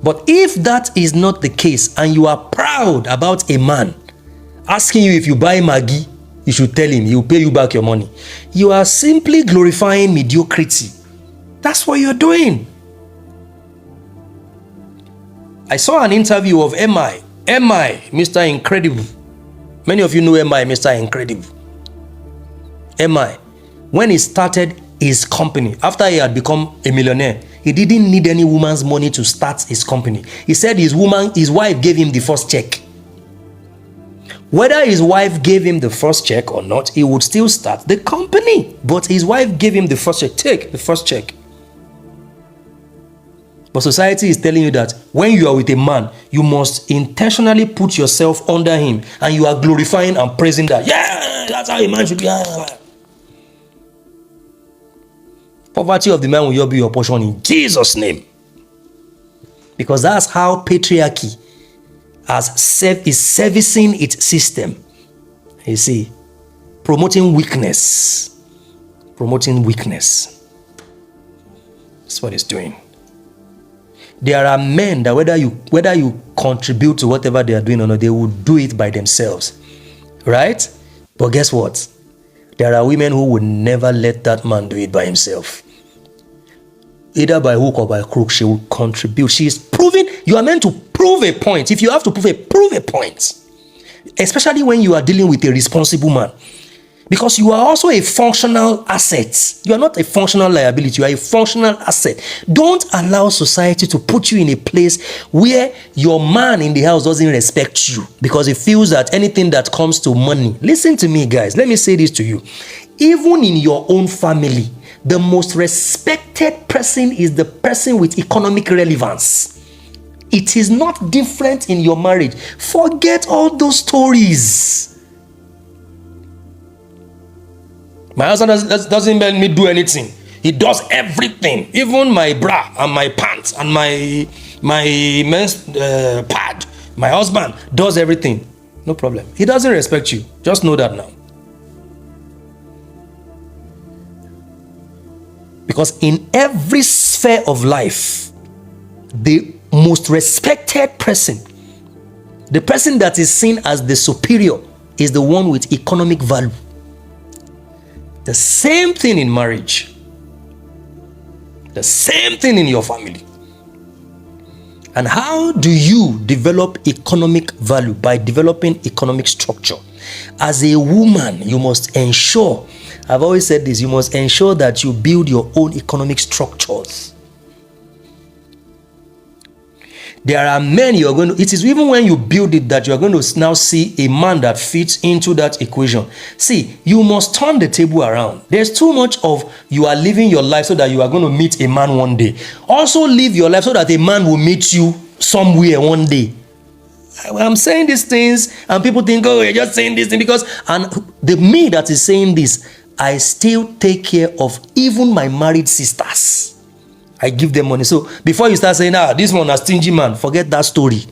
But if that is not the case and you are proud about a man asking you if you buy Maggi, you should tell him, he will pay you back your money. You are simply glorifying mediocrity. That's what you're doing. I saw an interview of MI, Mr. Incredible. Many of you know MI, Mr. Incredible. MI, when he started his company, after he had become a millionaire, he didn't need any woman's money to start his company. He said his wife gave him the first check. Whether his wife gave him the first check or not, he would still start the company. But his wife gave him the first check. Take the first check. But society is telling you that when you are with a man, you must intentionally put yourself under him, and you are glorifying and praising that. Yeah, that's how a man should be. Poverty of the man will be your portion in Jesus' name. Because that's how patriarchy is servicing its system. You see, promoting weakness. Promoting weakness. That's what it's doing. There are men that whether you contribute to whatever they are doing or not, they will do it by themselves. Right? But guess what? There are women who would never let that man do it by himself. Either by hook or by crook, she will contribute. She is proving, you are meant to prove a point. If you have to prove a point. Especially when you are dealing with a responsible man. Because you are also a functional asset. You are not a functional liability. You are a functional asset. Don't allow society to put you in a place where your man in the house doesn't respect you because he feels that anything that comes to money. Listen to me, guys. Let me say this to you. Even in your own family, the most respected person is the person with economic relevance. It is not different in your marriage. Forget all those stories. My husband doesn't let me do anything. He does everything. Even my bra and my pants and my men's pad. My husband does everything. No problem. He doesn't respect you. Just know that now. Because in every sphere of life, the most respected person, the person that is seen as the superior, is the one with economic value. The same thing in marriage. The same thing in your family. And how do you develop economic value? By developing economic structure. As a woman, you must ensure, I've always said this, you must ensure that you build your own economic structures. There are men you are going to, it is even when you build it that you are going to now see a man that fits into that equation. See, you must turn the table around. There's too much of you are living your life so that you are going to meet a man one day. Also live your life so that a man will meet you somewhere one day. I'm saying these things and people think, oh, you're just saying this thing because, and the me that is saying this, I still take care of even my married sisters. I give them money. So before you start saying, this one a stingy man, forget that story.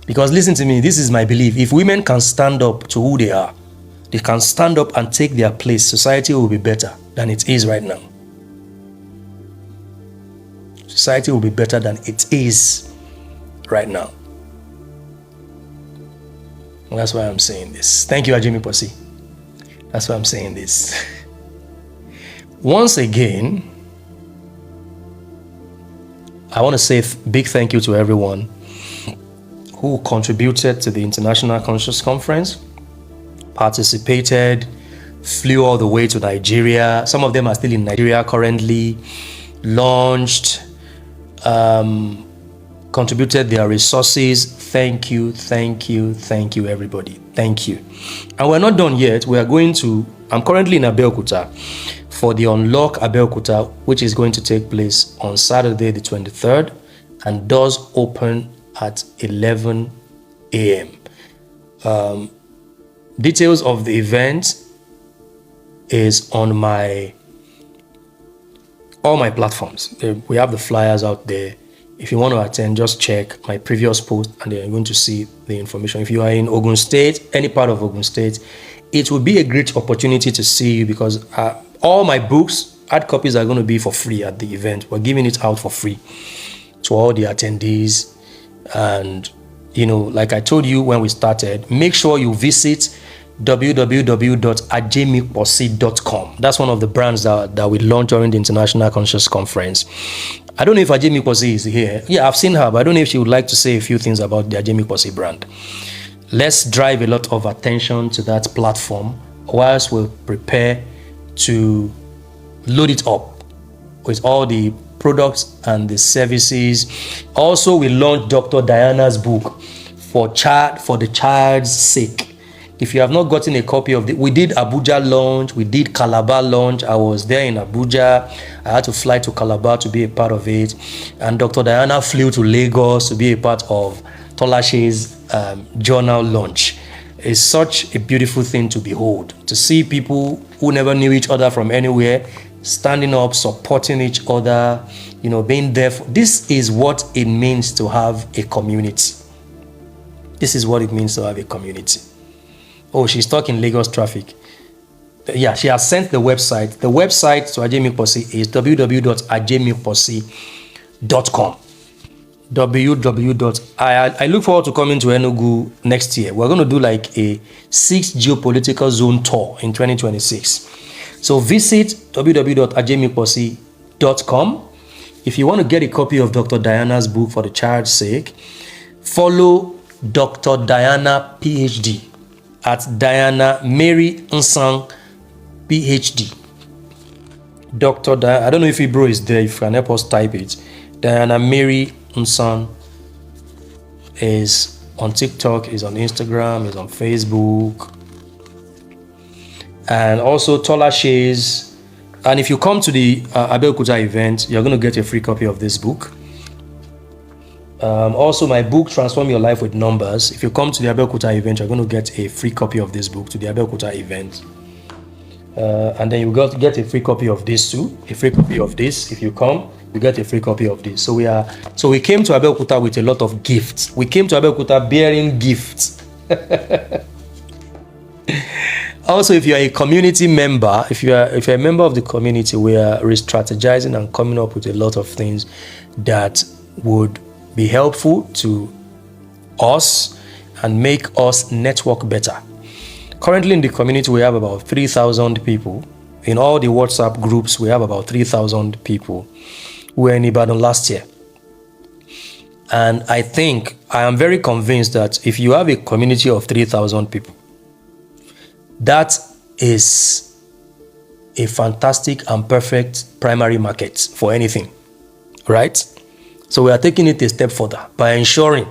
Because listen to me, this is my belief. If women can stand up to who they are, they can stand up and take their place, society will be better than it is right now. Society will be better than it is right now. And that's why I'm saying this. Thank you, Ajimi Posi. That's why I'm saying this. Once again, I want to say big thank you to everyone who contributed to the International Conscious Conference, participated, flew all the way to Nigeria. Some of them are still in Nigeria currently, launched, contributed their resources. Thank you, everybody. Thank you. And we're not done yet. I'm currently in Abeokuta for the Unlock Abeokuta, which is going to take place on Saturday the 23rd, and doors open at 11 a.m. Details of the event is on all my platforms. We have the flyers out there. If you want to attend, just check my previous post and then you're going to see the information. If you are in Ogun State, any part of Ogun State, it will be a great opportunity to see you because all my books, hard copies are going to be for free at the event. We're giving it out for free. to all the attendees. And, like I told you when we started, make sure you visit www.ajemikposi.com. That's one of the brands that we launched during the International Conscious Conference. I don't know if Ajemi Posi is here. Yeah, I've seen her, but I don't know if she would like to say a few things about the Ajemi Posi brand. Let's drive a lot of attention to that platform whilst we prepare to load it up with all the products and the services. Also, we launched Dr. Diana's book for the child's sake. If you have not gotten a copy of it, we did Abuja launch, we did Calabar launch. I was there in Abuja. I had to fly to Calabar to be a part of it. And Dr. Diana flew to Lagos to be a part of Tolashe's journal launch. It's such a beautiful thing to behold, to see people who never knew each other from anywhere standing up, supporting each other, being there. This is what it means to have a community. This is what it means to have a community. Oh, she's stuck in Lagos traffic. Yeah, she has sent the website. The website to Ajemi Posi is www.ajemiposi.com. I look forward to coming to Enugu next year. We're going to do like a 6 geopolitical zone tour in 2026. So visit www.ajemiposi.com. If you want to get a copy of Dr. Diana's book for the child's sake, follow Dr. Diana PhD at Diana Mary Nsang PhD. Dr. Diana, I don't know if Ibro is there, if you can help us type it. Diana Mary Nsang is on TikTok, is on Instagram, is on Facebook. And also Tolashe's. And if you come to the Abeokuta event, you're going to get a free copy of this book. Also, my book, Transform Your Life with Numbers. If you come to the Abeokuta event, you're going to get a free copy of this book to the Abeokuta event. And then you get a free copy of this too. A free copy of this. If you come, you get a free copy of this. So we came to Abeokuta with a lot of gifts. We came to Abeokuta bearing gifts. Also, if you are a community member, if you're a member of the community, we are re-strategizing and coming up with a lot of things that would be helpful to us and make us network better. Currently in the community, we have about 3,000 people. In all the WhatsApp groups, we have about 3,000 people. We were in Ibadan last year. And I am very convinced that if you have a community of 3,000 people, that is a fantastic and perfect primary market for anything, right? So we are taking it a step further by ensuring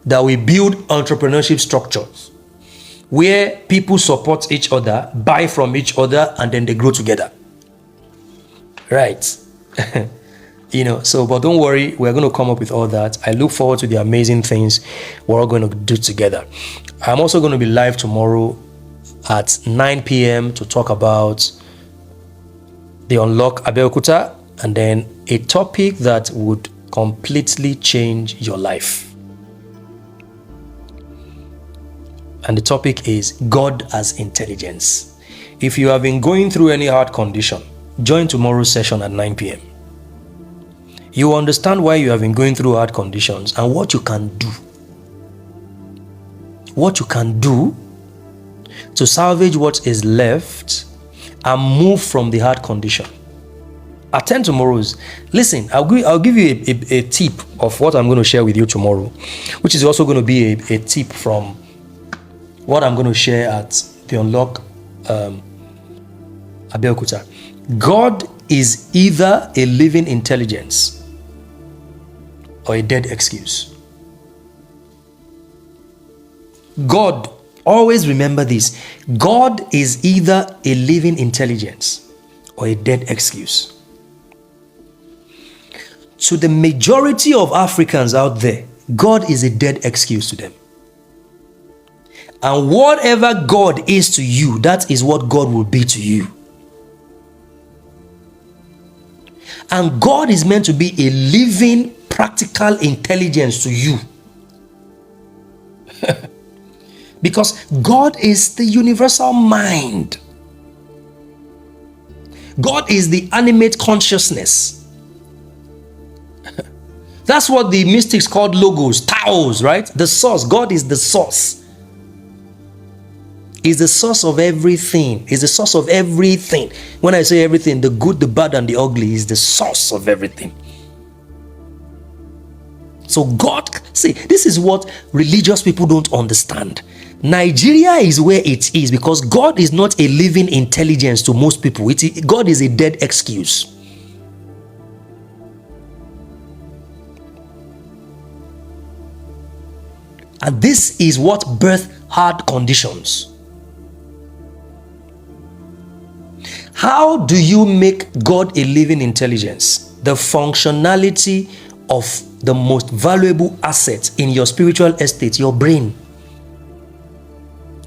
that we build entrepreneurship structures where people support each other, buy from each other, and then they grow together. Right? But don't worry, we're going to come up with all that. I look forward to the amazing things we're all going to do together. I'm also going to be live tomorrow at 9 p.m. to talk about the Unlock Abeokuta, and then a topic that would completely change your life. And the topic is God as intelligence. If you have been going through any hard condition, join tomorrow's session at 9 p.m. You will understand why you have been going through hard conditions and what you can do. What you can do to salvage what is left and move from the hard condition. Attend tomorrow's. Listen, I'll give you a tip of what I'm going to share with you tomorrow, which is also going to be a tip from what I'm going to share at the Unlock Abeokuta. God is either a living intelligence or a dead excuse. God, always remember this. God is either a living intelligence or a dead excuse. To the majority of Africans out there, God is a dead excuse to them. And whatever God is to you, that is what God will be to you. And God is meant to be a living, practical intelligence to you. Because God is the universal mind. God is the animate consciousness. That's what the mystics called logos, taos, right? The source. God is the source. Is the source of everything. Is the source of everything. When I say everything, the good, the bad, and the ugly is the source of everything. So God, see, this is what religious people don't understand. Nigeria is where it is because God is not a living intelligence to most people. God is a dead excuse. And this is what birth hard conditions. How do you make God a living intelligence? The functionality of the most valuable asset in your spiritual estate, your brain,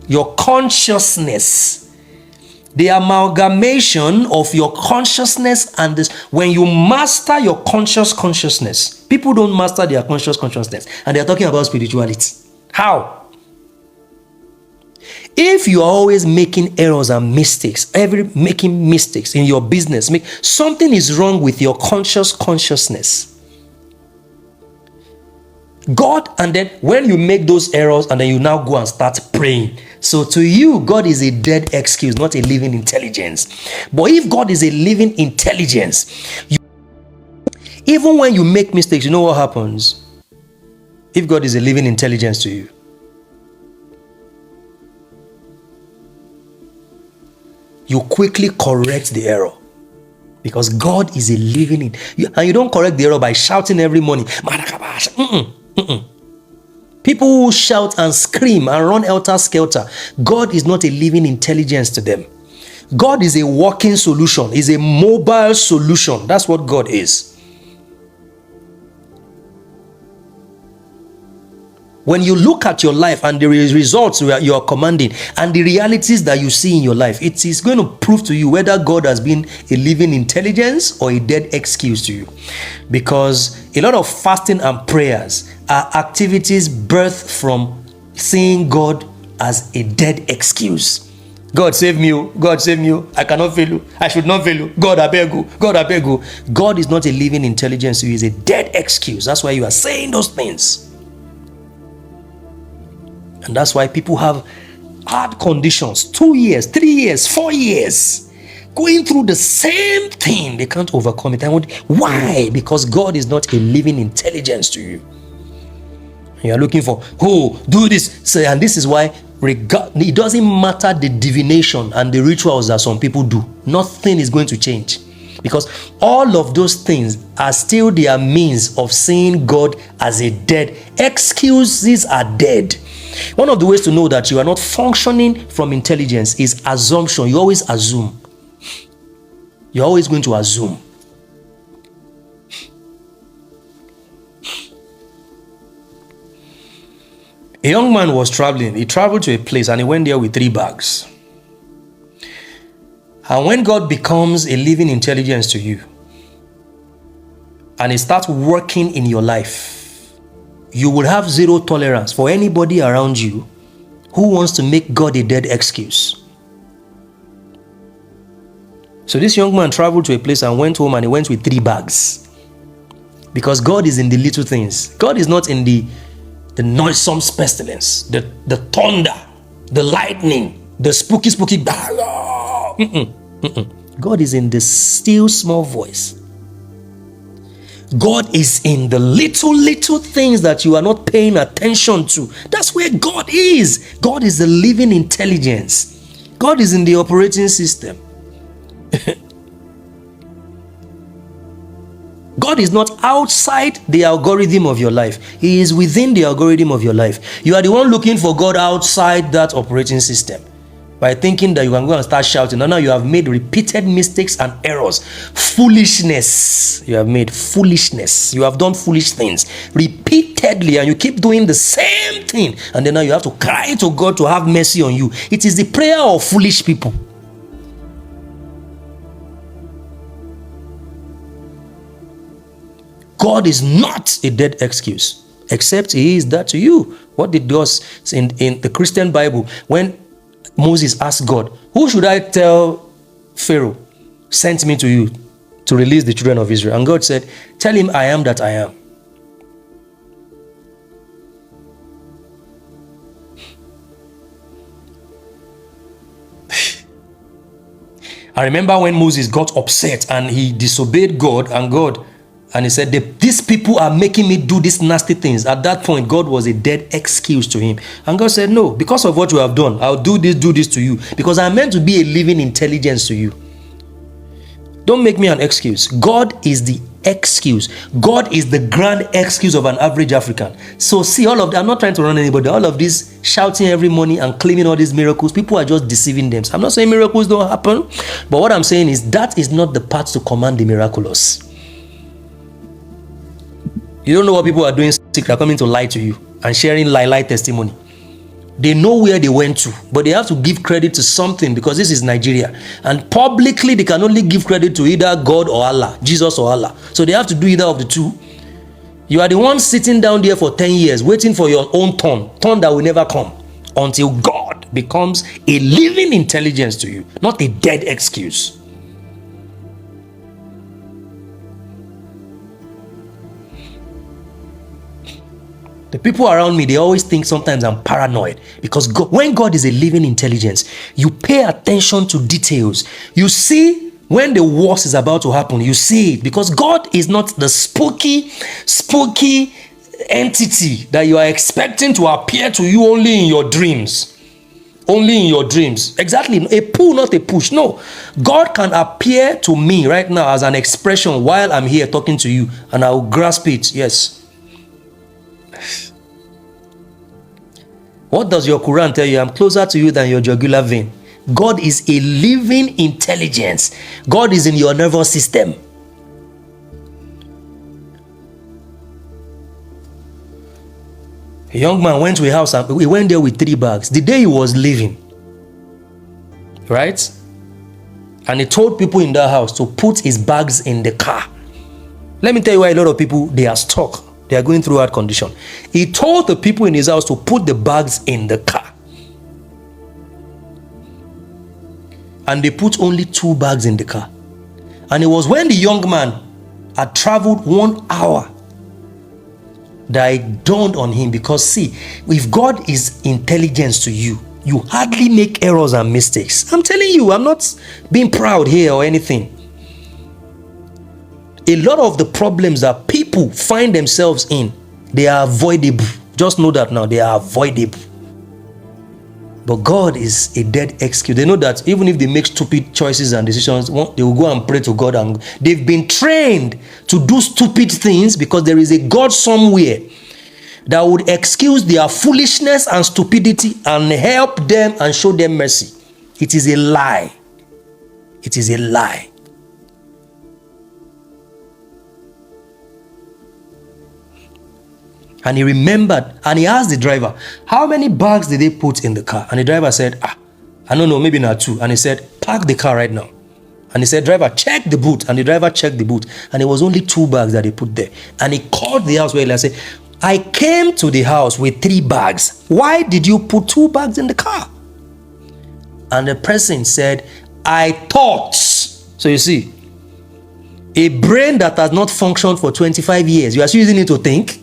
your consciousness, the amalgamation of your consciousness and this. When you master your consciousness, people don't master their consciousness, and they're talking about spirituality. How? If you are always making errors and mistakes, making mistakes in your business, something is wrong with your consciousness. God, and then when you make those errors and then you now go and start praying. So to you, God is a dead excuse, not a living intelligence. But if God is a living intelligence, even when you make mistakes, you know what happens? If God is a living intelligence to you, you quickly correct the error. Because God is a living, and you don't correct the error by shouting every morning. People who shout and scream and run helter-skelter, God is not a living intelligence to them. God is a working solution, is a mobile solution. That's what God is. When you look at your life and the results you are commanding and the realities that you see in your life, it is going to prove to you whether God has been a living intelligence or a dead excuse to you. Because a lot of fasting and prayers are activities birthed from seeing God as a dead excuse. God save me, God save me, I cannot fail you, I should not fail you, God I beg you, God I beg you. God is not a living intelligence, he is a dead excuse. That's why you are saying those things. And that's why people have hard conditions, 2 years, 3 years, 4 years, going through the same thing. They can't overcome it. Why? Because God is not a living intelligence to you. You are looking for, do this. Say, and this is why it doesn't matter the divination and the rituals that some people do. Nothing is going to change. Because all of those things are still their means of seeing God as a dead. Excuses are dead. One of the ways to know that you are not functioning from intelligence is assumption. You always assume. You're always going to assume. A young man was traveling. He traveled to a place and he went there with 3 bags. And when God becomes a living intelligence to you and it starts working in your life, you will have zero tolerance for anybody around you who wants to make God a dead excuse. So this young man traveled to a place and went home and he went with 3 bags. Because God is in the little things. God is not in the noisome pestilence, the thunder, the lightning, the spooky bag. God is in the still small voice. God is in the little things that you are not paying attention to. That's where God is. God is the living intelligence. God is in the operating system. God is not outside the algorithm of your life. He is within the algorithm of your life. You are the one looking for God outside that operating system by thinking that you can go and start shouting. Now you have made repeated mistakes and errors. Foolishness. You have made foolishness. You have done foolish things repeatedly and you keep doing the same thing. And then now you have to cry to God to have mercy on you. It is the prayer of foolish people. God is not a dead excuse, except he is that to you. What did God say in the Christian Bible when Moses asked God, who should I tell Pharaoh sent me to you to release the children of Israel? And God said, tell him I am that I am. I remember when Moses got upset and he disobeyed God, and he said, these people are making me do these nasty things. At that point, God was a dead excuse to him. And God said, no, because of what you have done, I'll do this to you, because I'm meant to be a living intelligence to you. Don't make me an excuse. God is the excuse. God is the grand excuse of an average African. So see, all of that, I'm not trying to run anybody. All of this shouting every morning and claiming all these miracles, people are just deceiving them. I'm not saying miracles don't happen, but what I'm saying is that is not the path to command the miraculous. You don't know what people are doing sick. They're coming to lie to you and sharing lie testimony. They know where they went to, but they have to give credit to something, because this is Nigeria. And publicly, they can only give credit to either God or Allah, Jesus or Allah. So they have to do either of the two. You are the one sitting down there for 10 years, waiting for your own turn that will never come, until God becomes a living intelligence to you, not a dead excuse. The people around me, they always think sometimes I'm paranoid, because when God is a living intelligence, you pay attention to details. You see when the worst is about to happen, you see it, because God is not the spooky entity that you are expecting to appear to you only in your dreams. Only in your dreams. Exactly. A pull, not a push. No. God can appear to me right now as an expression while I'm here talking to you, and I will grasp it. Yes. What does your Quran tell you? I'm closer to you than your jugular vein. God is a living intelligence. God is in your nervous system. A young man went to a house and he went there with 3 bags. The day he was leaving, right? And he told people in that house to put his bags in the car. Let me tell you why a lot of people, they are stuck. They are going through hard condition. He told the people in his house to put the bags in the car. And they put only 2 bags in the car. And it was when the young man had traveled 1 hour that it dawned on him, because see, if God is intelligence to you, you hardly make errors and mistakes. I'm telling you, I'm not being proud here or anything. A lot of the problems that people find themselves in, they are avoidable. Just know that now, they are avoidable. But God is a dead excuse. They know that even if they make stupid choices and decisions, they will go and pray to God. And they've been trained to do stupid things, because there is a God somewhere that would excuse their foolishness and stupidity and help them and show them mercy. It is a lie. It is a lie. And he remembered, and he asked the driver, how many bags did they put in the car? And the driver said, I don't know, maybe not 2. And he said, park the car right now. And he said, driver, check the boot. And the driver checked the boot. And it was only 2 bags that they put there. And he called the house where he said, I came to the house with 3 bags. Why did you put 2 bags in the car? And the person said, I thought. So you see, a brain that has not functioned for 25 years, you are still using it to think?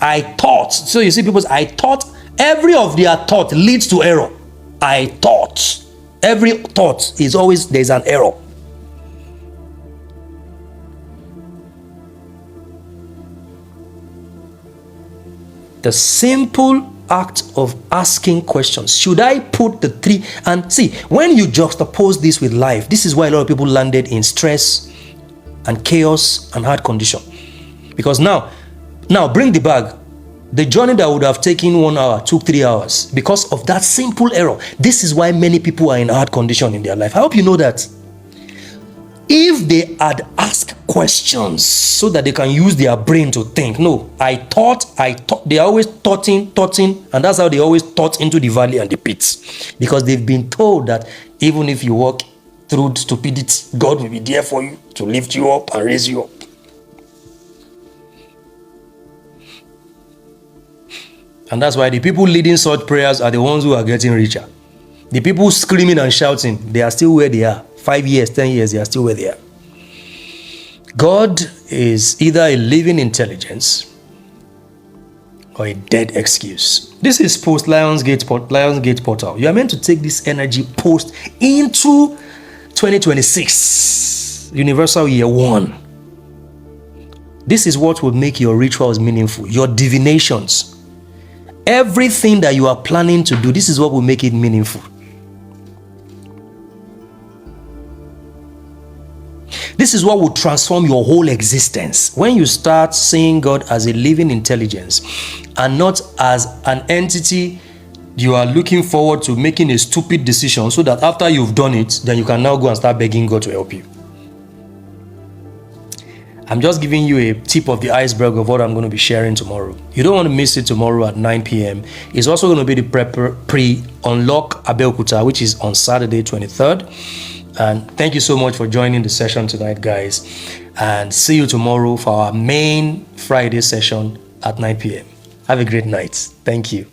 I thought. So you see, people say, I thought. Every of their thought leads to error. I thought. Every thought is always, there's an error. The simple act of asking questions. Should I put the 3? And see, when you juxtapose this with life, this is why a lot of people landed in stress and chaos and hard condition. Because now bring the bag. The journey that would have taken 1 hour took 3 hours because of that simple error. This is why many people are in hard condition in their life. I hope you know that. If they had asked questions so that they can use their brain to think. No, I thought. They are always thoughting, and that's how they always thought into the valley and the pits. Because they've been told that even if you walk through stupidity, God will be there for you to lift you up and raise you up. And that's why the people leading such prayers are the ones who are getting richer. The people screaming and shouting, they are still where they are. 5 years, 10 years, they are still where they are. God is either a living intelligence or a dead excuse. This is post Lionsgate portal. You are meant to take this energy post into 2026, Universal Year 1. This is what will make your rituals meaningful, your divinations. Everything that you are planning to do, this is what will make it meaningful. This is what will transform your whole existence. When you start seeing God as a living intelligence and not as an entity you are looking forward to making a stupid decision so that after you've done it, then you can now go and start begging God to help you. I'm just giving you a tip of the iceberg of what I'm going to be sharing tomorrow. You don't want to miss it tomorrow at 9 p.m. It's also going to be the pre-unlock Abeokuta, which is on Saturday 23rd. And thank you so much for joining the session tonight, guys. And see you tomorrow for our main Friday session at 9 p.m. Have a great night. Thank you.